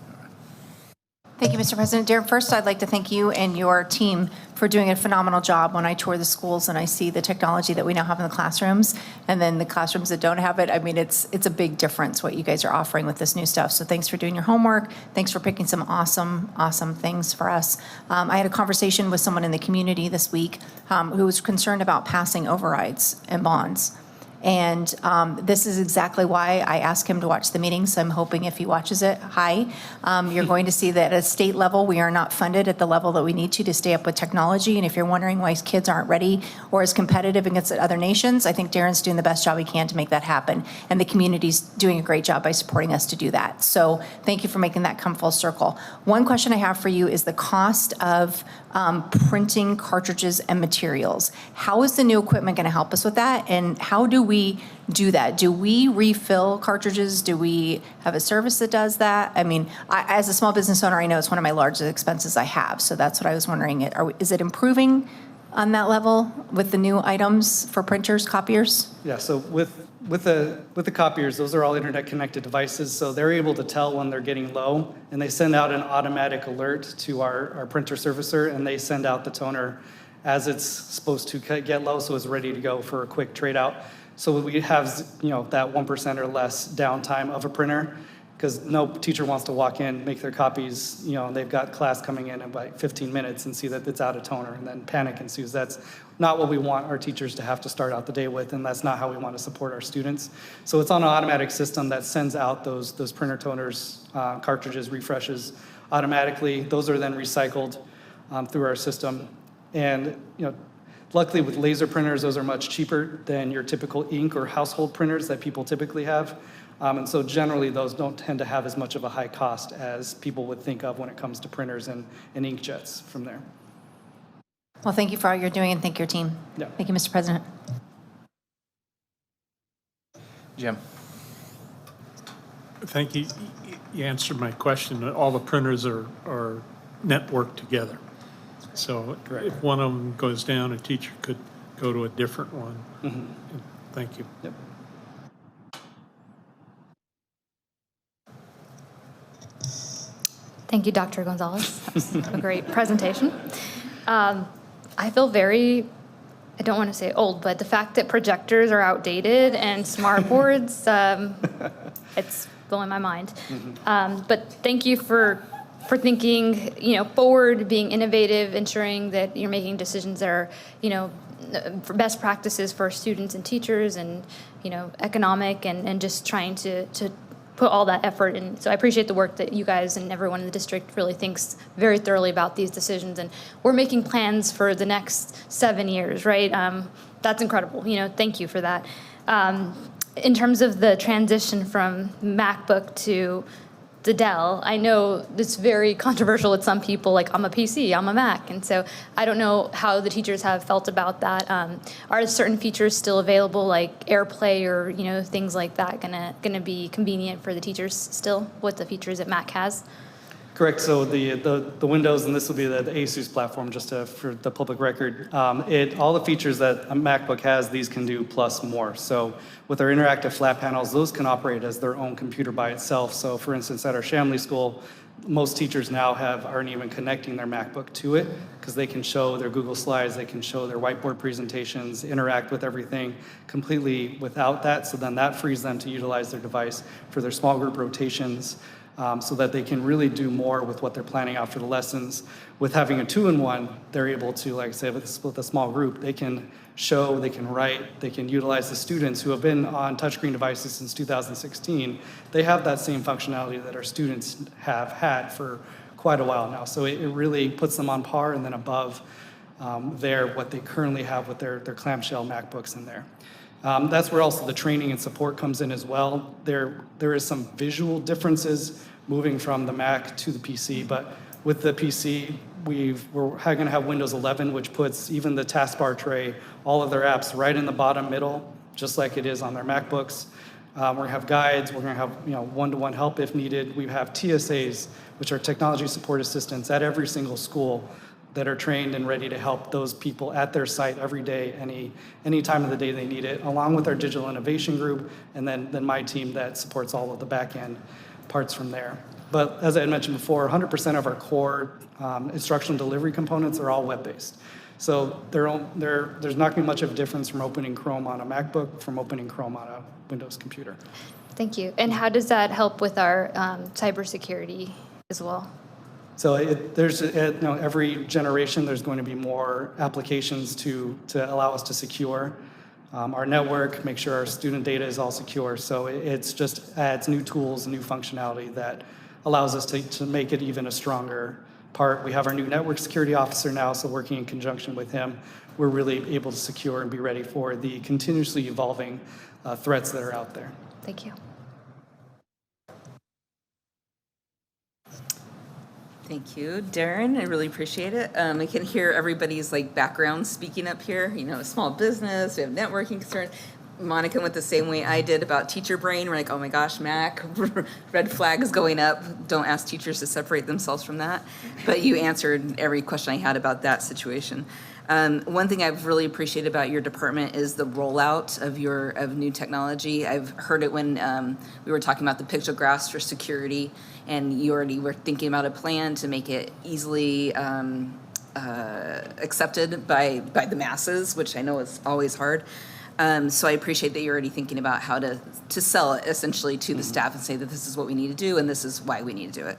Thank you, Mr. President. Darren, first, I'd like to thank you and your team for doing a phenomenal job when I tour the schools and I see the technology that we now have in the classrooms, and then the classrooms that don't have it. I mean, it's a big difference what you guys are offering with this new stuff. So thanks for doing your homework. Thanks for picking some awesome things for us. I had a conversation with someone in the community this week who was concerned about passing overrides and bonds. And this is exactly why I asked him to watch the meeting, so I'm hoping if he watches it, you're going to see that at a state level, we are not funded at the level that we need to stay up with technology. And if you're wondering why kids aren't ready or as competitive against other nations, I think Darren's doing the best job he can to make that happen. And the community's doing a great job by supporting us to do that. So thank you for making that come full circle. One question I have for you is the cost of printing cartridges and materials. How is the new equipment going to help us with that? And how do we do that? Do we refill cartridges? Do we have a service that does that? I mean, as a small business owner, I know it's one of my largest expenses I have. So that's what I was wondering. Is it improving on that level with the new items for printers, copiers? Yeah, so with the copiers, those are all internet connected devices, so they're able to tell when they're getting low, and they send out an automatic alert to our printer servicer, and they send out the toner as it's supposed to get low, so it's ready to go for a quick trade out. So we have, that 1% or less downtime of a printer, because no teacher wants to walk in, make their copies, they've got class coming in about 15 minutes and see that it's out of toner, and then panic ensues. That's not what we want our teachers to have to start out the day with, and that's not how we want to support our students. So it's on an automatic system that sends out those printer toners, cartridges, refreshes automatically. Those are then recycled through our system. And luckily with laser printers, those are much cheaper than your typical ink or household printers that people typically have. And so generally those don't tend to have as much of a high cost as people would think of when it comes to printers and inkjets from there. Well, thank you for all you're doing, and thank your team. Yeah. Thank you, Mr. President. Jim. Thank you. You answered my question. All the printers are networked together. So if one of them goes down, a teacher could go to a different one. Mm-hmm. Thank you. Yep. Thank you, Dr. Gonzalez. That was a great presentation. I feel very, I don't want to say old, but the fact that projectors are outdated and smart boards, it's blowing my mind. But thank you for thinking, forward, being innovative, ensuring that you're making decisions that are, for best practices for students and teachers, and economic, and just trying to put all that effort in. So I appreciate the work that you guys and everyone in the district really thinks very thoroughly about these decisions. And we're making plans for the next 7 years, right? That's incredible. Thank you for that. In terms of the transition from MacBook to the Dell, I know it's very controversial with some people, like, I'm a PC, I'm a Mac. And so I don't know how the teachers have felt about that. Are certain features still available, like AirPlay or, things like that, gonna be convenient for the teachers still with the features that Mac has? Correct. So the Windows, and this will be the ASUS platform, just for the public record, all the features that a MacBook has, these can do plus more. So with our interactive flat panels, those can operate as their own computer by itself. So for instance, at our Shamley School, most teachers now aren't even connecting their MacBook to it, because they can show their Google Slides, they can show their whiteboard presentations, interact with everything completely without that. So then that frees them to utilize their device for their small group rotations, so that they can really do more with what they're planning out for the lessons. With having a 2-in-1, they're able to, like I say, with a small group, they can show, they can write, they can utilize the students who have been on touchscreen devices since 2016. They have that same functionality that our students have had for quite a while now. So it really puts them on par and then above what they currently have with their clamshell MacBooks in there. That's where also the training and support comes in as well. There is some visual differences moving from the Mac to the PC, but with the PC, we're going to have Windows 11, which puts even the taskbar tray, all of their apps right in the bottom middle, just like it is on their MacBooks. We're going to have guides. We're going to have one-to-one help if needed. We have TSAs, which are technology support assistants, at every single school that are trained and ready to help those people at their site every day, any time of the day they need it, along with our digital innovation group, and then my team that supports all of the back-end parts from there. But as I had mentioned before, 100% of our core instructional delivery components are all web-based. So there's not going to be much of a difference from opening Chrome on a MacBook from opening Chrome on a Windows computer. Thank you. And how does that help with our cybersecurity as well? So every generation there's going to be more applications to allow us to secure our network, make sure our student data is all secure. So it's just adds new tools, new functionality that allows us to make it even a stronger part. We have our new network security officer now, so working in conjunction with him, we're really able to secure and be ready for the continuously evolving threats that are out there. Thank you. Thank you, Darren. I really appreciate it. I can hear everybody's background speaking up here. Small business, we have networking concerns. Monica went the same way I did about teacher brain. We're like, oh my gosh, Mac, red flags going up. Don't ask teachers to separate themselves from that. But you answered every question I had about that situation. One thing I've really appreciated about your department is the rollout of new technology. I've heard it when we were talking about the pictographs for security, and you already were thinking about a plan to make it easily accepted by the masses, which I know is always hard. So I appreciate that you're already thinking about how to sell it essentially to the staff and say that this is what we need to do and this is why we need to do it.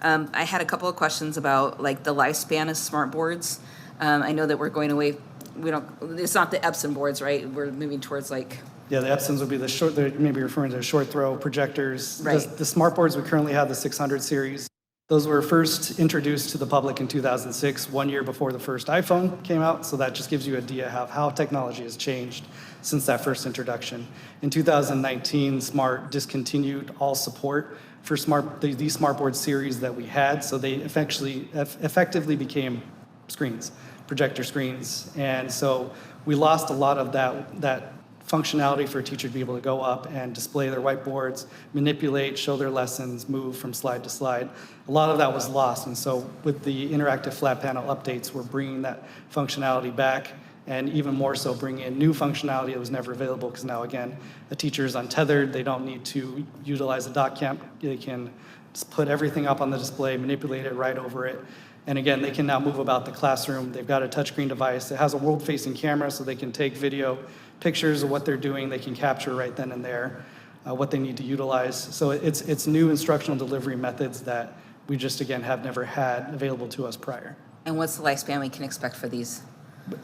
I had a couple of questions about like the lifespan of smart boards. I know that we're going away, it's not the Epson boards, right? We're moving towards like, Yeah, the Epsons would be the short, they're maybe referring to short throw projectors. Right. The smart boards, we currently have the 600 series. Those were first introduced to the public in 2006, 1 year before the first iPhone came out. So that just gives you an idea of how technology has changed since that first introduction. In 2019, Smart discontinued all support for these smartboard series that we had. So they effectively became screens, projector screens. And so we lost a lot of that functionality for a teacher to be able to go up and display their whiteboards, manipulate, show their lessons, move from slide to slide. A lot of that was lost, and so with the interactive flat panel updates, we're bringing that functionality back, and even more so bringing in new functionality that was never available, because now again, a teacher is untethered, they don't need to utilize a dock camp, they can just put everything up on the display, manipulate it right over it. And again, they can now move about the classroom. They've got a touchscreen device. It has a world-facing camera, so they can take video, pictures of what they're doing. They can capture right then and there what they need to utilize. So it's new instructional delivery methods that we just, again, have never had available to us prior. and what's the lifespan we can expect for these?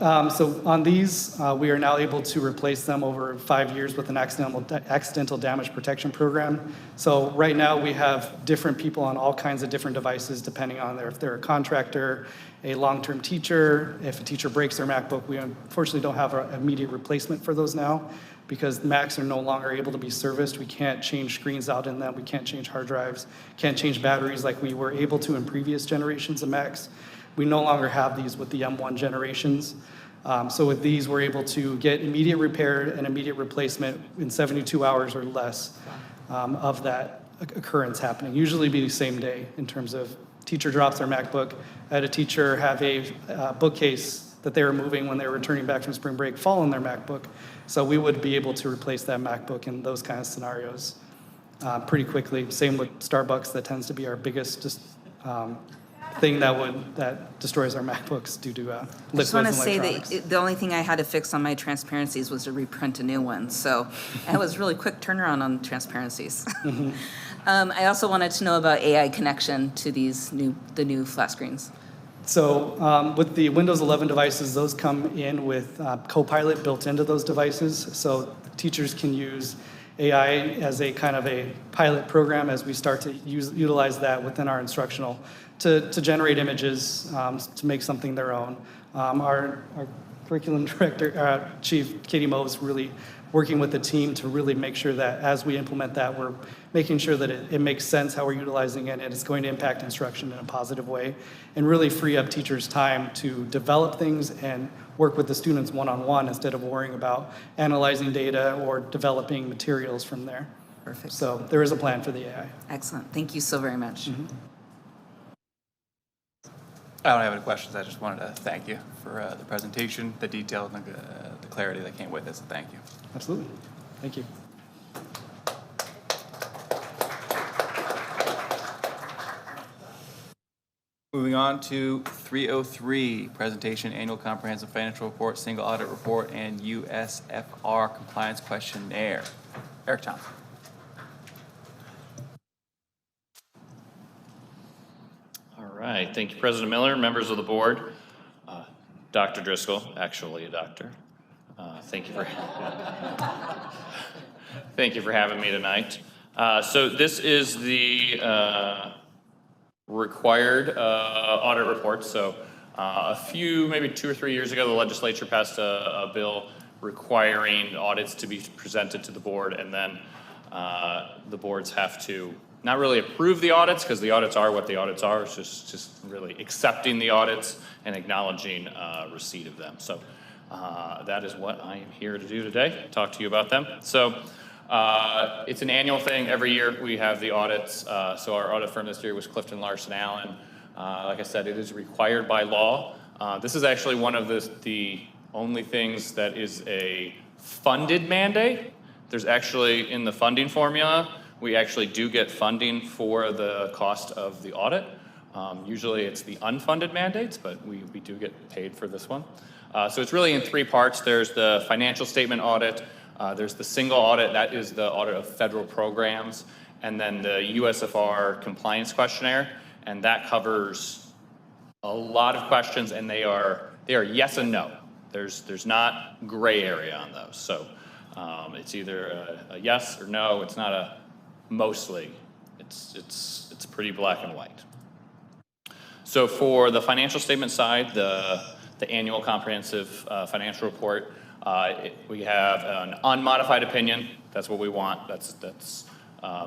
So on these, we are now able to replace them over 5 years with an accidental damage protection program. So right now we have different people on all kinds of different devices depending on if they're a contractor, a long-term teacher. If a teacher breaks their MacBook, we unfortunately don't have an immediate replacement for those now because Macs are no longer able to be serviced. We can't change screens out in them. We can't change hard drives, can't change batteries like we were able to in previous generations of Macs. We no longer have these with the M1 generations. So with these, we're able to get immediate repair and immediate replacement in 72 hours or less of that occurrence happening. Usually be the same day in terms of teacher drops their MacBook. I had a teacher have a bookcase that they were moving when they were returning back from spring break fall on their MacBook. So we would be able to replace that MacBook in those kind of scenarios pretty quickly. Same with Starbucks, that tends to be our biggest thing that destroys our MacBooks due to I just want to say electronics. that the only thing I had to fix on my transparencies was to reprint a new one. So it was really quick turnaround on transparencies. I also wanted to know about AI connection to the new flat screens. So with the Windows 11 devices, those come in with Copilot built into those devices. So teachers can use AI as a kind of a pilot program as we start to utilize that within our instructional to generate images, to make something their own. Our curriculum director, Chief Katie Moe, is really working with the team to really make sure that as we implement that, we're making sure that it makes sense how we're utilizing it and it's going to impact instruction in a positive way and really free up teachers' time to develop things and work with the students one-on-one instead of worrying about analyzing data or developing materials from there. Perfect. So there is a plan for the AI. Excellent. Thank you so very much. I don't have any questions. I just wanted to thank you for the presentation, the detail, and the clarity that came with it. So thank you. Absolutely. Thank you. Moving on to 303, presentation, annual comprehensive financial report, single audit report, and USFR compliance questionnaire. Eric Thompson. All right, thank you, President Miller, members of the board, Dr. Driscoll, actually a doctor. Thank you for having me tonight. So this is the required audit report. So maybe 2 or 3 years ago, the legislature passed a bill requiring audits to be presented to the board, and then the boards have to not really approve the audits, because the audits are what the audits are. It's just really accepting the audits and acknowledging receipt of them. So that is what I am here to do today, talk to you about them. So it's an annual thing. Every year we have the audits. So our audit firm this year was Clifton Larson Allen. Like I said, it is required by law. This is actually one of the only things that is a funded mandate. There's actually, in the funding formula, we actually do get funding for the cost of the audit. Usually it's the unfunded mandates, but we do get paid for this one. So it's really in three parts. There's the financial statement audit, there's the single audit, that is the audit of federal programs, and then the USFR compliance questionnaire, and that covers a lot of questions, and they are yes and no. There's not gray area on those. So it's either a yes or no. It's not a mostly. It's pretty black and white. So for the financial statement side, the annual comprehensive financial report, we have an unmodified opinion. That's what we want. That's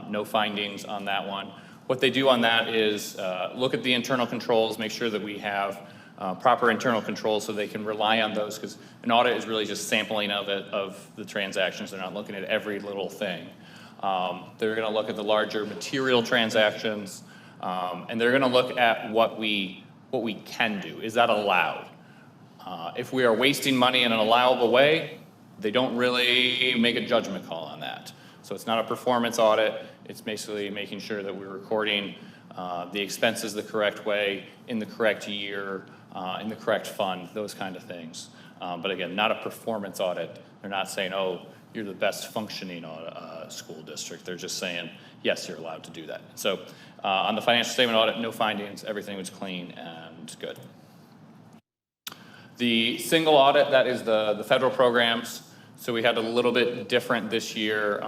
no findings on that one. What they do on that is look at the internal controls, make sure that we have proper internal controls so they can rely on those, because an audit is really just sampling of the transactions. They're not looking at every little thing. They're going to look at the larger material transactions, and they're going to look at what we can do. Is that allowed? If we are wasting money in an allowable way, they don't really make a judgment call on that. So it's not a performance audit. It's basically making sure that we're recording the expenses the correct way, in the correct year, in the correct fund, those kind of things. But again, not a performance audit. They're not saying, oh, you're the best functioning school district. They're just saying, yes, you're allowed to do that. So on the financial statement audit, no findings. Everything was clean and good. The single audit, that is the federal programs. So we had a little bit different this year.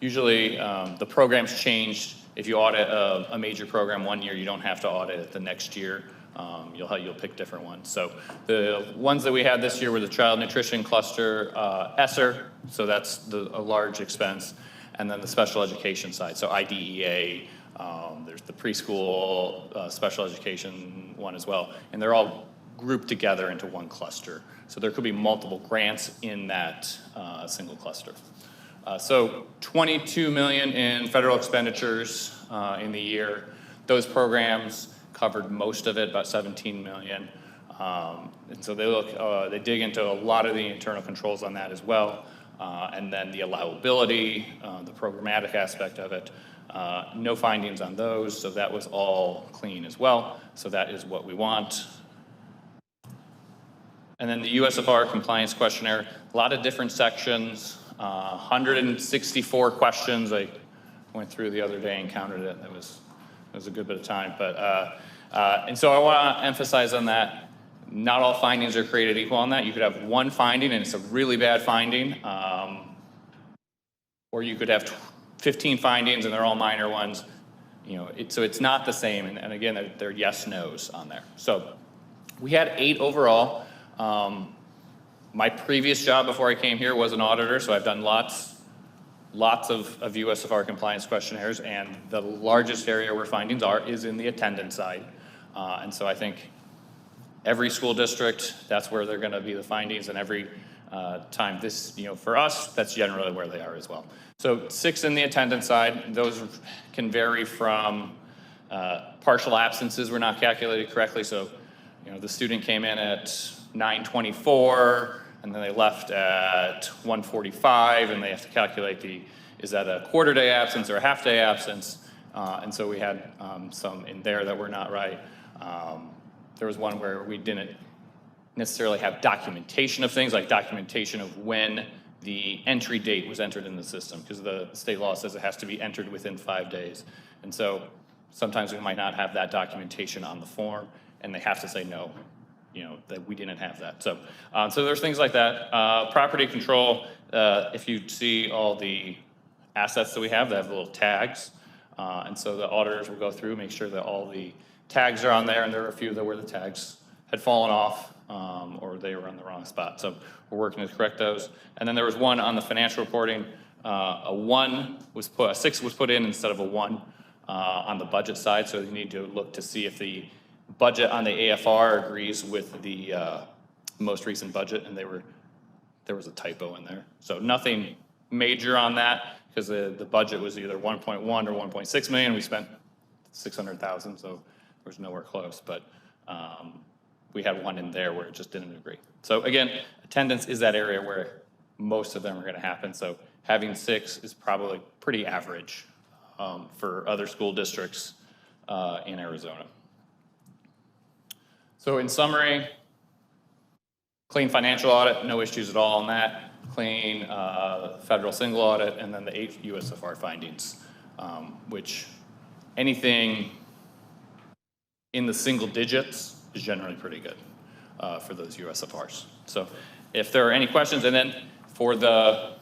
Usually the programs changed. If you audit a major program one year, you don't have to audit it the next year. You'll pick different ones. So the ones that we had this year were the child nutrition cluster, ESSER, so that's a large expense, and then the special education side, so IDEA, there's the preschool special education one as well, and they're all grouped together into one cluster. So there could be multiple grants in that single cluster. So $22 million in federal expenditures in the year. Those programs covered most of it, about $17 million. And so they dig into a lot of the internal controls on that as well. And then the allowability, the programmatic aspect of it. No findings on those, so that was all clean as well. So that is what we want. And then the USFR compliance questionnaire, a lot of different sections, 164 questions. I went through the other day and counted it. It was a good bit of time. But and so I want to emphasize on that, not all findings are created equal on that. You could have one finding and it's a really bad finding, or you could have 15 findings and they're all minor ones. So it's not the same. And again, they're yes, no's on there. So we had 8 overall. My previous job before I came here was an auditor, so I've done lots of USFR compliance questionnaires, and the largest area where findings is in the attendance side. And so I think every school district, that's where they're going to be the findings, and every time for us, that's generally where they are as well. So 6 in the attendance side, those can vary from partial absences were not calculated correctly, so the student came in at 9:24, and then they left at 1:45, and they have to calculate is that a quarter day absence or a half day absence? And so we had some in there that were not right. There was one where we didn't necessarily have documentation of things, like documentation of when the entry date was entered in the system, because the state law says it has to be entered within 5 days. And so sometimes we might not have that documentation on the form, and they have to say no, that we didn't have that. So there's things like that. Property control, if you see all the assets that we have, they have little tags. And so the auditors will go through, make sure that all the tags are on there, and there were a few that were the tags had fallen off, or they were on the wrong spot. So we're working to correct those. And then there was one on the financial reporting. A 6 was put in instead of a 1 on the budget side. So you need to look to see if the budget on the AFR agrees with the most recent budget, and there was a typo in there. So nothing major on that, because the budget was either 1.1 or 1.6 million. We spent 600,000, so there was nowhere close. But we had one in there where it just didn't agree. So again, attendance is that area where most of them are going to happen. So having 6 is probably pretty average for other school districts in Arizona. So in summary, clean financial audit, no issues at all on that. Clean federal single audit, and then the 8 USFR findings, which anything in the single digits is generally pretty good for those USFRs. So if there are any questions, and then for the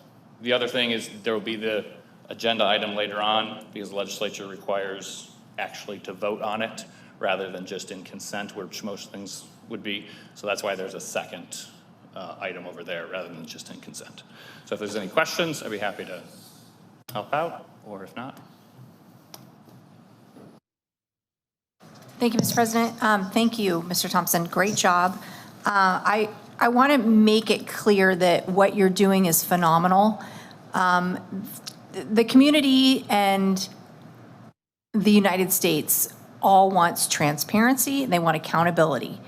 other thing is there will be the agenda item later on because the legislature requires actually to vote on it rather than just in consent, which most things would be. So that's why there's a second item over there rather than just in consent. So if there's any questions, I'd be happy to help out, or if not. Thank you, Mr. President. Thank you, Mr. Thompson. Great job. I want to make it clear that what you're doing is phenomenal. The community and the United States all wants transparency and they want accountability.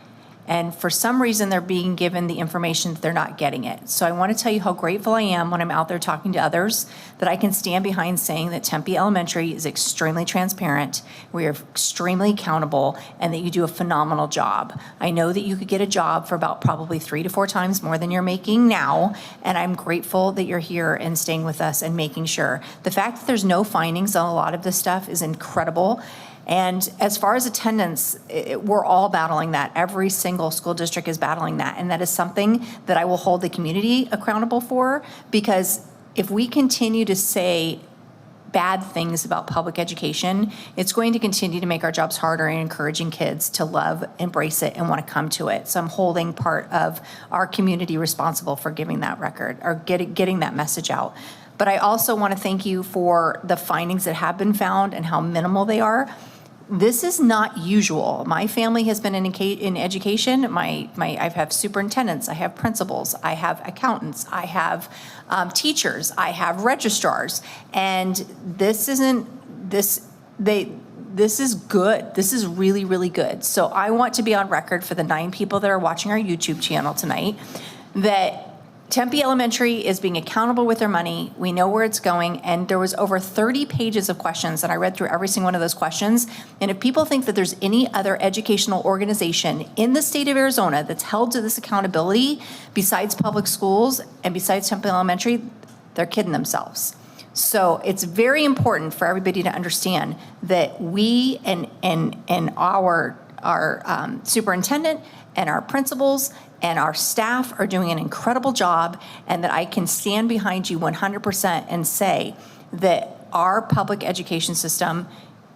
And for some reason, they're being given the information that they're not getting it. So I want to tell you how grateful I am when I'm out there talking to others that I can stand behind saying that Tempe Elementary is extremely transparent, we are extremely accountable, and that you do a phenomenal job. I know that you could get a job for about probably 3 to 4 times more than you're making now, and I'm grateful that you're here and staying with us and making sure. The fact that there's no findings on a lot of this stuff is incredible. And as far as attendance, we're all battling that. Every single school district is battling that. And that is something that I will hold the community accountable for, because if we continue to say bad things about public education, it's going to continue to make our jobs harder and encouraging kids to love, embrace it, and want to come to it. So I'm holding part of our community responsible for giving that record or getting that message out. But I also want to thank you for the findings that have been found and how minimal they are. This is not usual. My family has been in education. I have superintendents, I have principals, I have accountants, I have teachers, I have registrars, and this is good. This is really, really good. So I want to be on record for the 9 people that are watching our YouTube channel tonight that Tempe Elementary is being accountable with their money. We know where it's going. And there was over 30 pages of questions, and I read through every single one of those questions. And if people think that there's any other educational organization in the state of Arizona that's held to this accountability besides public schools and besides Tempe Elementary, they're kidding themselves. So it's very important for everybody to understand that we and our superintendent and our principals and our staff are doing an incredible job, and that I can stand behind you 100% and say that our public education system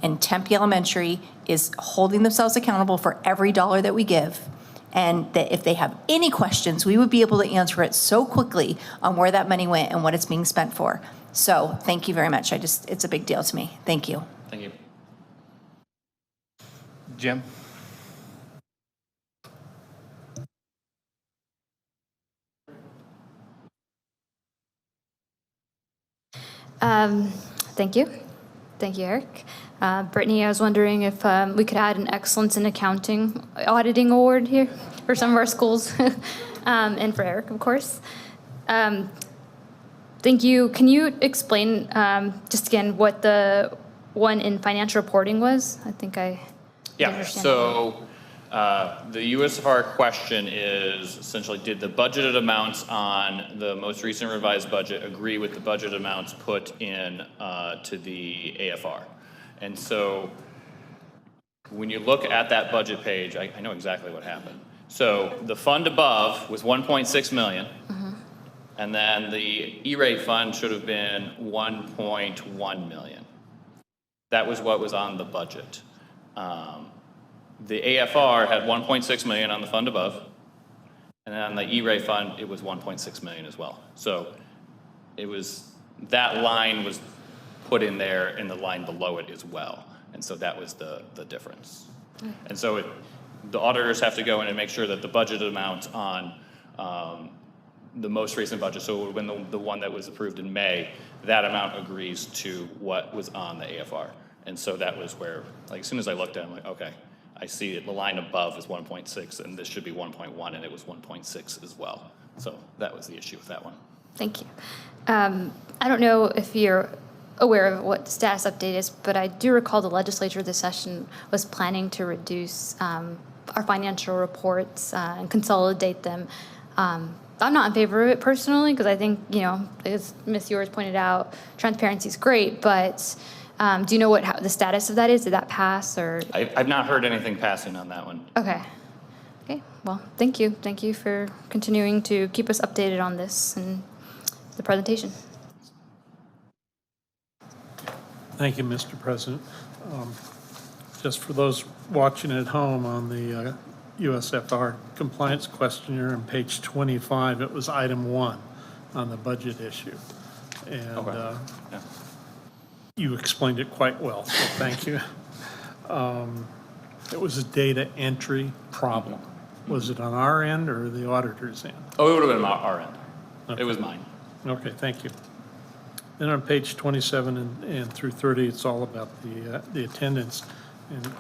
and Tempe Elementary is holding themselves accountable for every dollar that we give, and that if they have any questions, we would be able to answer it so quickly on where that money went and what it's being spent for. So thank you very much. It's a big deal to me. Thank you. Thank you. Jim? Thank you. Thank you, Eric. Brittany, I was wondering if we could add an Excellence in Accounting Auditing Award here for some of our schools, and for Eric, of course. Thank you. Can you explain just again what the one in financial reporting was? I think I understand. So the USFR question is essentially, did the budgeted amounts on the most recent revised budget agree with the budget amounts put in to the AFR? And so when you look at that budget page, I know exactly what happened. So the fund above was 1.6 million. And then the E-rate fund should have been 1.1 million. That was what was on the budget. The AFR had 1.6 million on the fund above, and then on the E-rate fund, it was 1.6 million as well. So it was, that line was put in there and the line below it as well. And so that was the difference. And so the auditors have to go in and make sure that the budget amount on the most recent budget, so it would have been the one that was approved in May, that amount agrees to what was on the AFR. And so that was where, like, as soon as I looked at it, I'm like, okay, I see it, the line above is 1.6 and this should be 1.1 and it was 1.6 as well. So that was the issue with that one. Thank you. I don't know if you're aware of what the status update is, but I do recall the legislature this session was planning to reduce our financial reports and consolidate them. I'm not in favor of it personally because I think, as Ms. Ewers pointed out, transparency is great, but do you know how the status of that is? Did that pass or? I've not heard anything passing on that one. Okay. Okay, well, thank you. Thank you for continuing to keep us updated on this and the presentation. Thank you, Mr. President. Just for those watching at home on the USFR compliance questionnaire on page 25, it was item 1 on the budget issue. And Okay. Yeah. you explained it quite well, so thank you. It was a data entry problem. Was it on our end or the auditor's end? Oh, it would have been our end. It was mine. Okay, thank you. Then on page 27 and through 30, it's all about the attendance. And,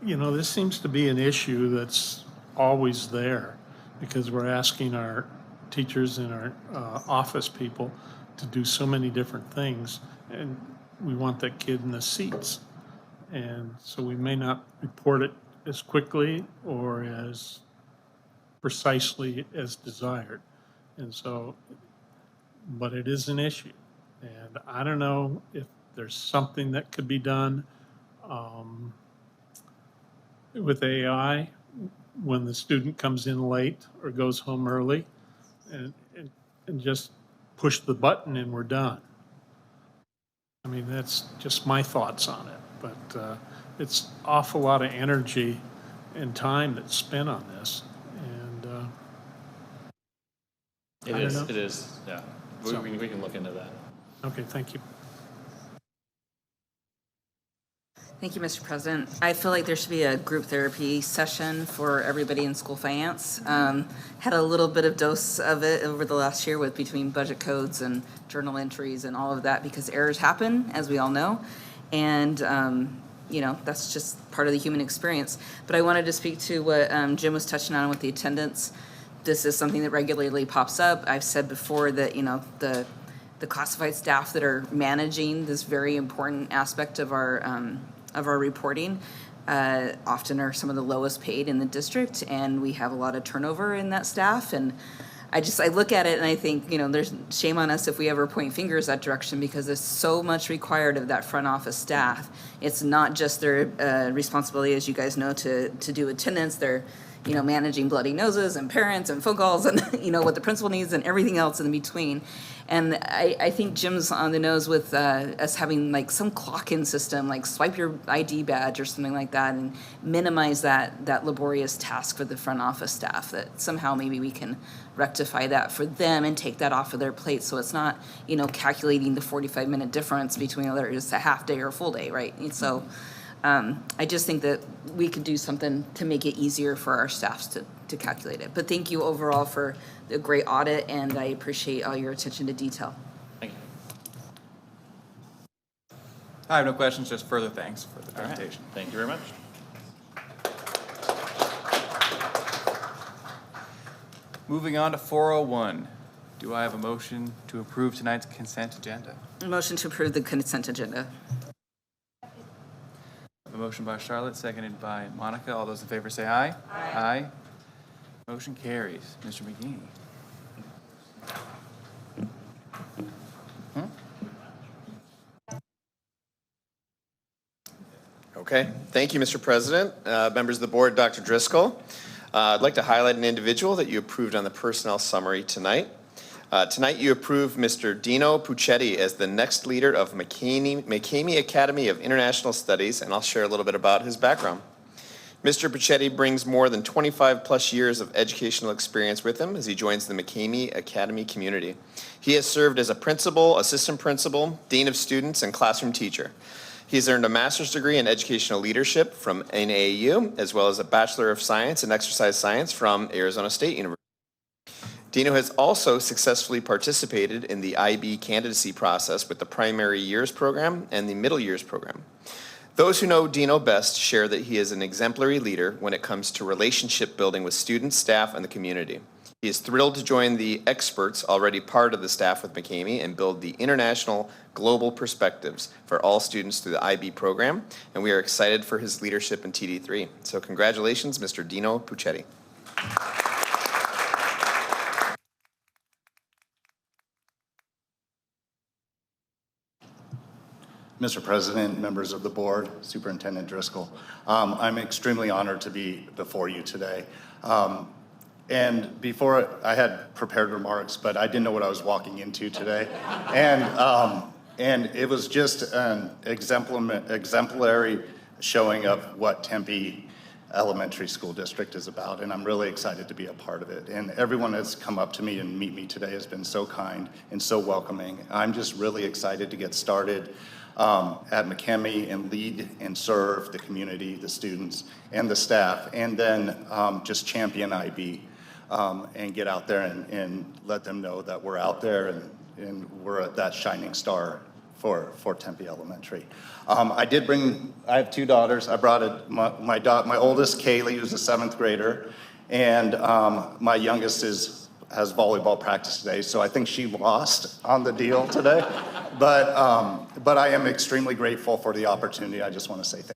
this seems to be an issue that's always there because we're asking our teachers and our office people to do so many different things, and we want that kid in the seats. And so we may not report it as quickly or as precisely as desired. And so, but it is an issue. And I don't know if there's something that could be done with AI when the student comes in late or goes home early and just push the button and we're done. I mean, that's just my thoughts on it, but it's awful lot of energy and time that's spent on this. And It I don't is, know. it is, yeah. So- We can look into that. okay, thank you. Thank you, Mr. President. I feel like there should be a group therapy session for everybody in school finance. Had a little bit of dose of it over the last year between budget codes and journal entries and all of that because errors happen, as we all know. And, that's just part of the human experience. But I wanted to speak to what Jim was touching on with the attendance. This is something that regularly pops up. I've said before that, the classified staff that are managing this very important aspect of our reporting often are some of the lowest paid in the district, and we have a lot of turnover in that staff. And I look at it and I think, there's shame on us if we ever point fingers that direction because there's so much required of that front office staff. It's not just their responsibility, as you guys know, to do attendance. They're managing bloody noses and parents and phone calls and, what the principal needs and everything else in between. And I think Jim's on the nose with us having like some clock-in system, like swipe your ID badge or something like that and minimize that laborious task for the front office staff, that somehow maybe we can rectify that for them and take that off of their plate so it's not, calculating the 45-minute difference between whether it's a half day or a full day, right? And so I just think that we could do something to make it easier for our staffs to calculate it. But thank you overall for the great audit, and I appreciate all your attention to detail. Thank you. I have no questions, just further thanks for the All right. presentation. Thank you very much. Moving on to 401. Do I have a motion to approve tonight's consent agenda? Motion to approve the consent agenda. A motion by Charlotte, seconded by Monica. All those in favor say aye. Aye. Motion carries. Mr. McGee. Okay, thank you, Mr. President. Members of the board, Dr. Driscoll. I'd like to highlight an individual that you approved on the personnel summary tonight. Tonight you approved Mr. Dino Puccetti as the next leader of McCamey Academy of International Studies, and I'll share a little bit about his background. Mr. Puccetti brings more than 25 plus years of educational experience with him as he joins the McCamey Academy community. He has served as a principal, assistant principal, dean of students, and classroom teacher. He has earned a master's degree in educational leadership from NAU, as well as a Bachelor of Science in Exercise Science from Arizona State University. Dino has also successfully participated in the IB candidacy process with the primary years program and the middle years program. Those who know Dino best share that he is an exemplary leader when it comes to relationship building with students, staff, and the community. He is thrilled to join the experts already part of the staff with McCamey and build the international global perspectives for all students through the IB program, and we are excited for his leadership in TD3. So congratulations, Mr. Dino Puccetti. Mr. President, members of the board, Superintendent Driscoll, I'm extremely honored to be before you today. And before I had prepared remarks, but I didn't know what I was walking into today. And it was just an exemplary showing of what Tempe Elementary School District is about, and I'm really excited to be a part of it. And everyone that's come up to me and meet me today has been so kind and so welcoming. I'm just really excited to get started at McCamey and lead and serve the community, the students, and the staff, and then just champion IB and get out there and let them know that we're out there and we're that shining star for Tempe Elementary. I have two daughters. I brought my oldest, Kaylee, who's a 7th grader, and my youngest has volleyball practice today, so I think she lost on the deal today. But I am extremely grateful for the opportunity. I just want to say thank you.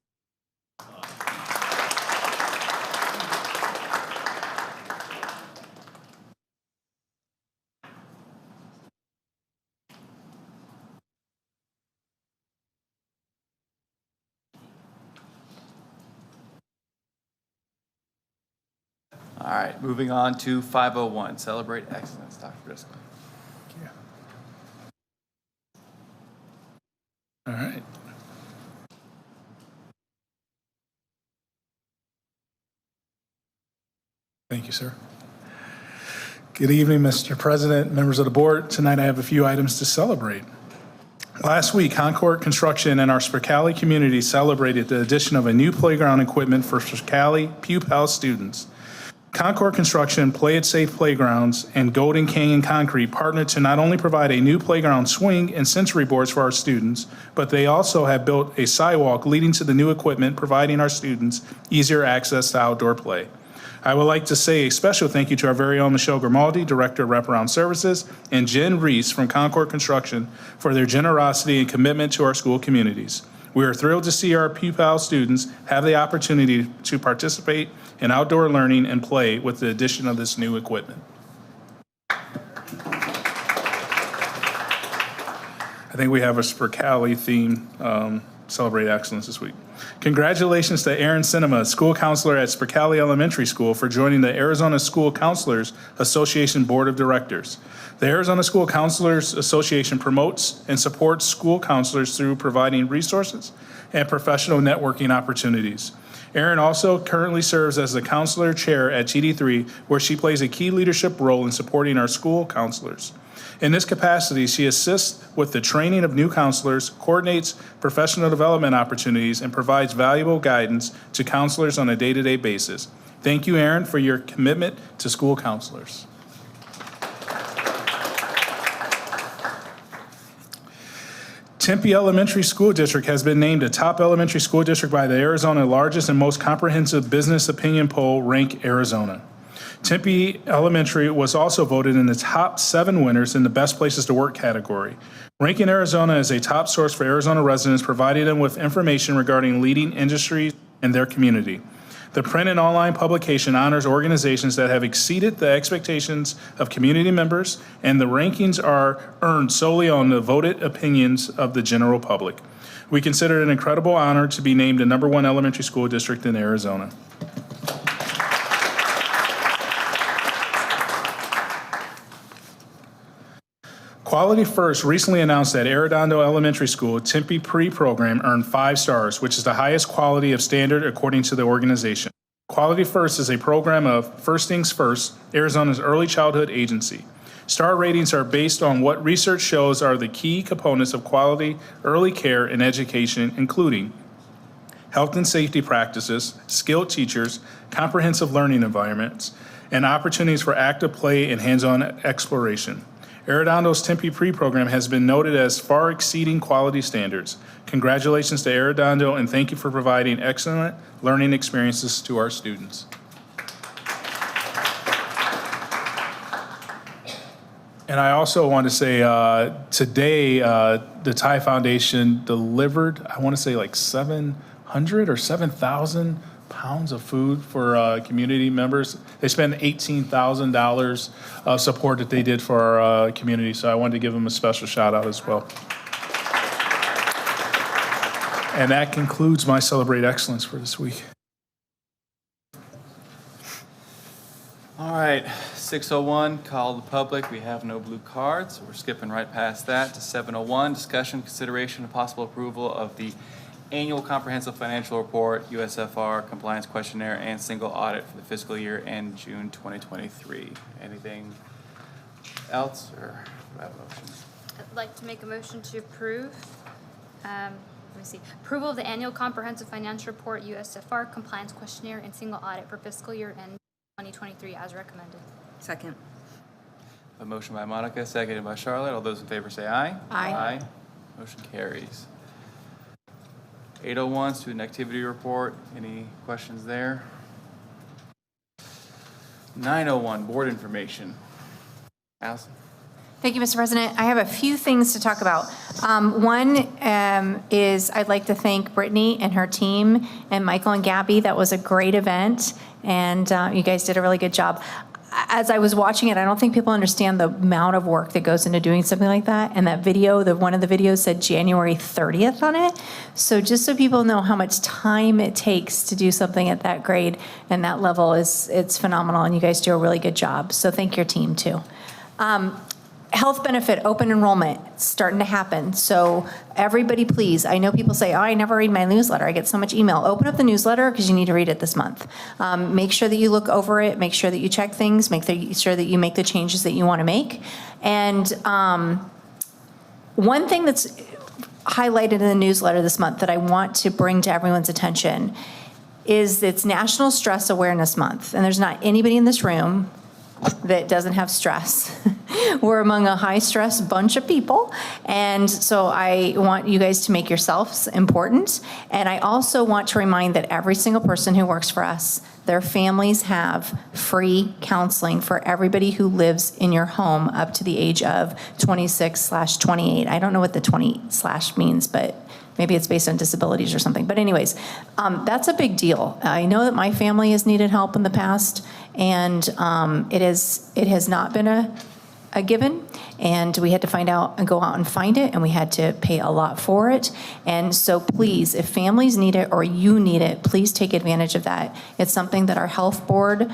All right, moving on to 501, Celebrate Excellence. Dr. Driscoll. All right. Thank you, sir. Good evening, Mr. President, members of the board. Tonight I have a few items to celebrate. Last week, Concord Construction and our Spercali community celebrated the addition of a new playground equipment for Spercali Pupil students. Concord Construction, Play It Safe Playgrounds, and Golden Canyon Concrete partnered to not only provide a new playground swing and sensory boards for our students, but they also have built a sidewalk leading to the new equipment, providing our students easier access to outdoor play. I would like to say a special thank you to our very own Michelle Grimaldi, Director of Wraparound Services, and Jen Reese from Concord Construction for their generosity and commitment to our school communities. We are thrilled to see our pupil students have the opportunity to participate in outdoor learning and play with the addition of this new equipment. I think we have a Spercali theme, Celebrate Excellence this week. Congratulations to Aaron Cinema, school counselor at Spercali Elementary School, for joining the Arizona School Counselors Association Board of Directors. The Arizona School Counselors Association promotes and supports school counselors through providing resources and professional networking opportunities. Erin also currently serves as the counselor chair at TD3, where she plays a key leadership role in supporting our school counselors. In this capacity, she assists with the training of new counselors, coordinates professional development opportunities, and provides valuable guidance to counselors on a day-to-day basis. Thank you, Erin, for your commitment to school counselors. Tempe Elementary School District has been named a top elementary school district by the Arizona largest and most comprehensive business opinion poll, Rank Arizona. Tempe Elementary was also voted in the top 7 winners in the best places to work category. Rank Arizona is a top source for Arizona residents, providing them with information regarding leading industries in their community. The print and online publication honors organizations that have exceeded the expectations of community members, and the rankings are earned solely on the voted opinions of the general public. We consider it an incredible honor to be named the #1 elementary school district in Arizona. Quality First recently announced that Arredondo Elementary School Tempe pre-program earned 5 stars, which is the highest quality of standard according to the organization. Quality First is a program of First Things First, Arizona's early childhood agency. Star ratings are based on what research shows are the key components of quality early care and education, including health and safety practices, skilled teachers, comprehensive learning environments, and opportunities for active play and hands-on exploration. Arredondo's Tempe pre-program has been noted as far exceeding quality standards. Congratulations to Arredondo, and thank you for providing excellent learning experiences to our students. And I also want to say today, the Thai Foundation delivered, I want to say like 700 or 7,000 pounds of food for community members. They spent $18,000 of support that they did for our community. So I wanted to give them a special shout out as well. And that concludes my Celebrate Excellence for this week. All right, 6:01, call the public. We have no blue cards, so we're skipping right past that to 7:01, discussion, consideration, and possible approval of the Annual Comprehensive Financial Report, USFR Compliance Questionnaire, and Single Audit for the fiscal year end June 2023. Anything else, or do I have a motion? I'd like to make a motion to approve, approval of the Annual Comprehensive Financial Report, USFR Compliance Questionnaire, and Single Audit for fiscal year end 2023 as recommended. Second. A motion by Monica, seconded by Charlotte. All those in favor say aye. Aye. Aye. Motion carries. 8:01, student activity report. Any questions there? 9:01, board information. Allison? Thank you, Mr. President. I have a few things to talk about. One is I'd like to thank Brittany and her team and Michael and Gabby. That was a great event, and you guys did a really good job. As I was watching it, I don't think people understand the amount of work that goes into doing something like that. And that video, one of the videos said January 30th on it. So just so people know how much time it takes to do something at that grade and that level, it's phenomenal, and you guys do a really good job. So thank your team too. Health benefit open enrollment, it's starting to happen. So everybody please, I know people say, oh, I never read my newsletter. I get so much email. Open up the newsletter because you need to read it this month. Make sure that you look over it. Make sure that you check things. Make sure that you make the changes that you want to make. And one thing that's highlighted in the newsletter this month that I want to bring to everyone's attention is it's National Stress Awareness Month. And there's not anybody in this room that doesn't have stress. We're among a high-stress bunch of people, and so I want you guys to make yourselves important, and I also want to remind that every single person who works for us, their families have free counseling for everybody who lives in your home up to the age of 26/28. I don't know what the 20/ means, but maybe it's based on disabilities or something. But anyways, that's a big deal. I know that my family has needed help in the past, and it has not been a given, and we had to find out and go out and find it, and we had to pay a lot for it. And so please, if families need it or you need it, please take advantage of that. It's something that our health board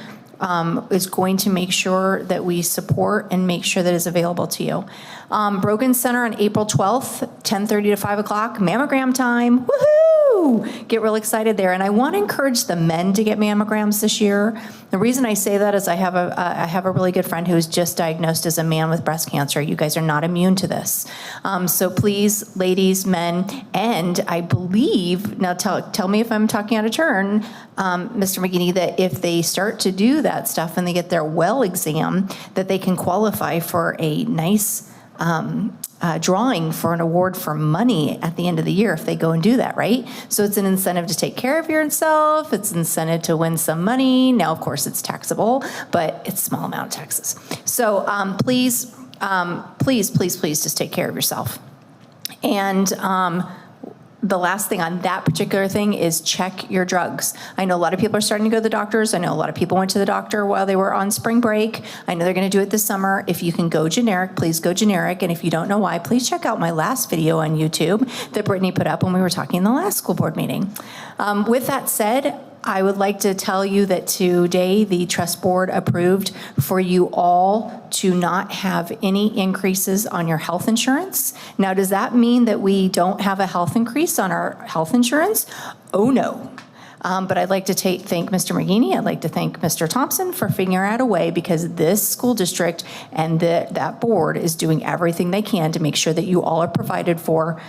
is going to make sure that we support and make sure that it's available to you. Brogan Center on April 12th, 10:30 to 5 o'clock, mammogram time. Woohoo! Get real excited there. And I want to encourage the men to get mammograms this year. The reason I say that is I have a really good friend who was just diagnosed as a man with breast cancer. You guys are not immune to this. So please, ladies, men, and I believe, now tell me if I'm talking out of turn, Mr. McGinney, that if they start to do that stuff and they get their well exam, that they can qualify for a nice drawing for an award for money at the end of the year if they go and do that, right? So it's an incentive to take care of yourself. It's an incentive to win some money. Now, of course, it's taxable, but it's a small amount of taxes. So please, please, please, please just take care of yourself. And the last thing on that particular thing is check your drugs. I know a lot of people are starting to go to the doctors. I know a lot of people went to the doctor while they were on spring break. I know they're going to do it this summer. If you can go generic, please go generic. And if you don't know why, please check out my last video on YouTube that Brittany put up when we were talking in the last school board meeting. With that said, I would like to tell you that today the trust board approved for you all to not have any increases on your health insurance. Now, does that mean that we don't have a health increase on our health insurance? Oh, no. But I'd like to thank Mr. McGinney. I'd like to thank Mr. Thompson for figuring out a way, because this school district and that board is doing everything they can to make sure that you all are provided for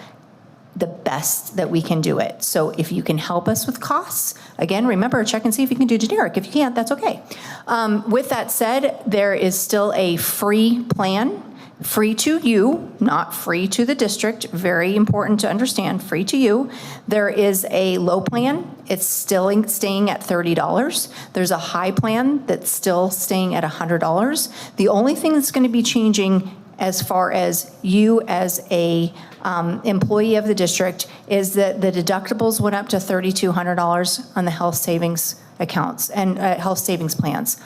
the best that we can do it. So if you can help us with costs, again, remember, check and see if you can do generic. If you can't, that's okay. With that said, there is still a free plan free to you, not free to the district. Very important to understand, free to you. There is a low plan. It's still staying at $30. There's a high plan that's still staying at $100. The only thing that's going to be changing as far as you as a employee of the district is that the deductibles went up to $3,200 on the health savings accounts and health savings plans.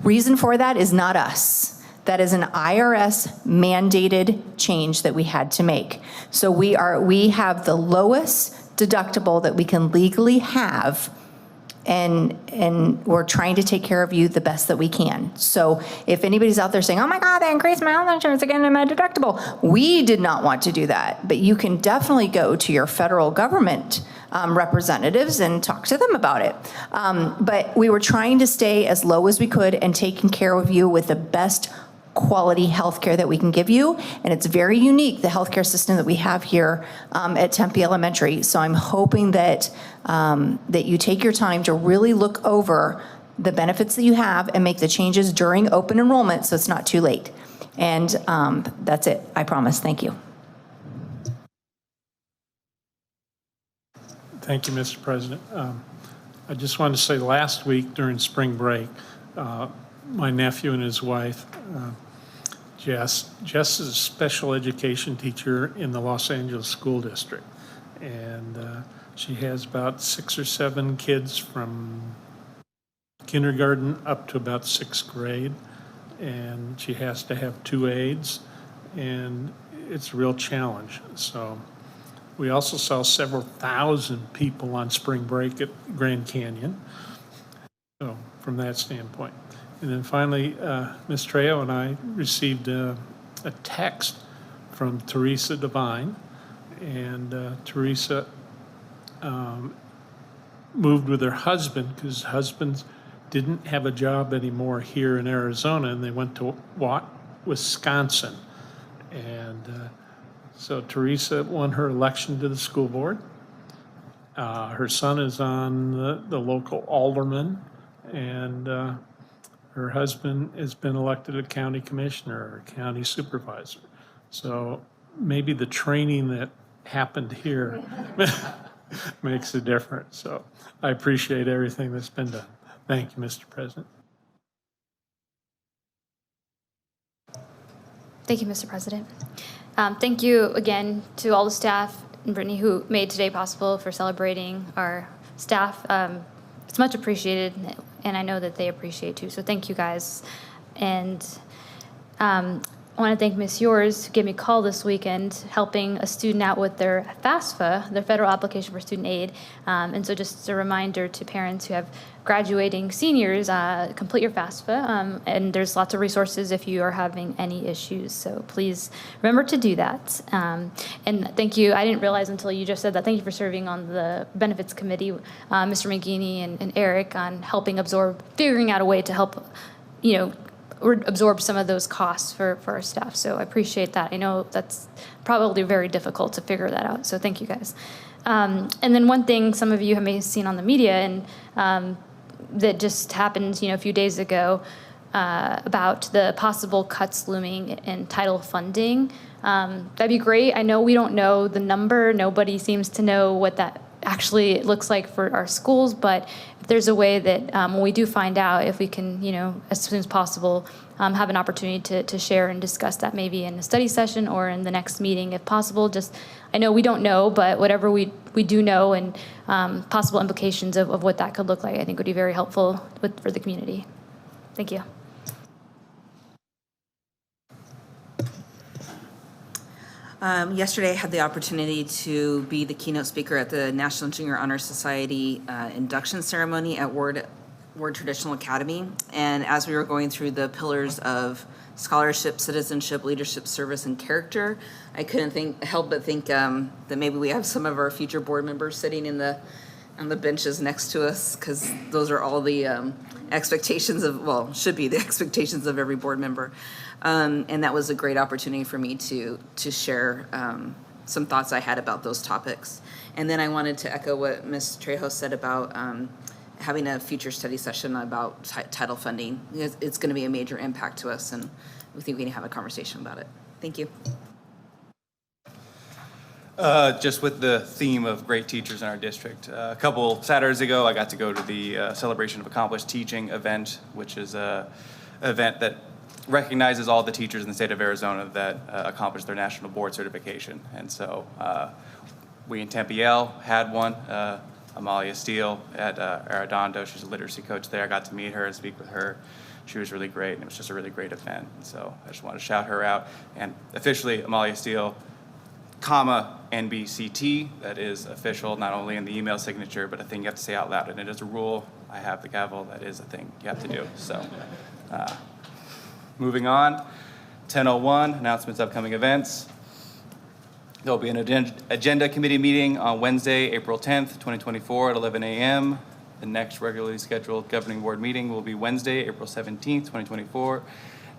Reason for that is not us. That is an IRS mandated change that we had to make. So we have the lowest deductible that we can legally have, and we're trying to take care of you the best that we can. So if anybody's out there saying, oh my God, they increased my health insurance again and my deductible, we did not want to do that. But you can definitely go to your federal government representatives and talk to them about it. But we were trying to stay as low as we could and taking care of you with the best quality healthcare that we can give you. And it's very unique, the healthcare system that we have here at Tempe Elementary. So I'm hoping that that you take your time to really look over the benefits that you have and make the changes during open enrollment so it's not too late. And that's it, I promise. Thank you. Thank you, Mr. President. I just wanted to say last week during spring break, my nephew and his wife, Jess is a special education teacher in the Los Angeles School District. And she has about 6 or 7 kids from kindergarten up to about 6th grade. And she has to have 2 aides, and it's a real challenge. So we also saw several thousand people on spring break at Grand Canyon. So from that standpoint. And then finally, Ms. Trejo and I received a text from Teresa Devine, and Teresa moved with her husband because husbands didn't have a job anymore here in Arizona, and they went to Wisconsin. And so Teresa won her election to the school board. Her son is on the local alderman, and her husband has been elected a county commissioner or county supervisor. So maybe the training that happened here makes a difference. So I appreciate everything that's been done. Thank you, Mr. President. Thank you, Mr. President. Thank you again to all the staff and Brittany who made today possible for celebrating our staff. It's much appreciated, and I know that they appreciate too. So thank you guys. And I want to thank Ms. Yours who gave me a call this weekend helping a student out with their FAFSA, their federal application for student aid. And so just a reminder to parents who have graduating seniors, complete your FAFSA. And there's lots of resources if you are having any issues. So please remember to do that. And thank you. I didn't realize until you just said that. Thank you for serving on the benefits committee, Mr. McGinney and Eric, on helping figuring out a way to help, absorb some of those costs for our staff. So I appreciate that. I know that's probably very difficult to figure that out. So thank you guys. And then one thing some of you may have seen on the media and that just happened, a few days ago about the possible cuts looming in title funding. That'd be great. I know we don't know the number. Nobody seems to know what that actually looks like for our schools, but if there's a way that when we do find out, if we can, as soon as possible, have an opportunity to share and discuss that maybe in a study session or in the next meeting, if possible. I know we don't know, but whatever we do know and possible implications of what that could look like, I think would be very helpful for the community. Thank you. Yesterday, I had the opportunity to be the keynote speaker at the National Junior Honor Society induction ceremony at Ward Traditional Academy. And as we were going through the pillars of scholarship, citizenship, leadership, service, and character, I couldn't help but think that maybe we have some of our future board members sitting on the benches next to us, because those are all the expectations should be the expectations of every board member. And that was a great opportunity for me to share some thoughts I had about those topics. And then I wanted to echo what Ms. Trejo said about having a future study session about title funding. It's going to be a major impact to us, and we think we can have a conversation about it. Thank you. Just with the theme of great teachers in our district. A couple Saturdays ago, I got to go to the Celebration of Accomplished Teaching event, which is an event that recognizes all the teachers in the state of Arizona that accomplished their national board certification. And so we in Tempe had one. Amalia Steele at Arredondo, she's a literacy coach there. I got to meet her and speak with her. She was really great, and it was just a really great event. And so I just want to shout her out. And officially, Amalia Steele, comma, NBCT, that is official, not only in the email signature, but a thing you have to say out loud. And it is a rule. I have the gavel. That is a thing you have to do. So moving on, 10:01, announcements, upcoming events. There'll be an agenda committee meeting on Wednesday, April 10th, 2024 at 11 a.m. The next regularly scheduled governing board meeting will be Wednesday, April 17th, 2024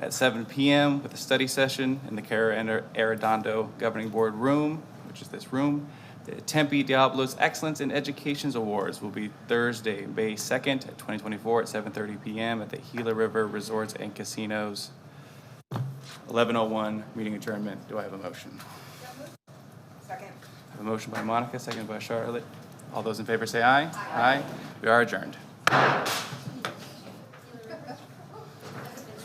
at 7 p.m. with a study session in the Cara Arredondo Governing Board room, which is this room. The Tempe Diablos Excellence in Education Awards will be Thursday, May 2nd at 2024 at 7:30 p.m. at the Gila River Resorts and Casinos. 11:01, meeting adjournment. Do I have a motion? Second. I have a motion by Monica, seconded by Charlotte. All those in favor say aye. Aye. We are adjourned.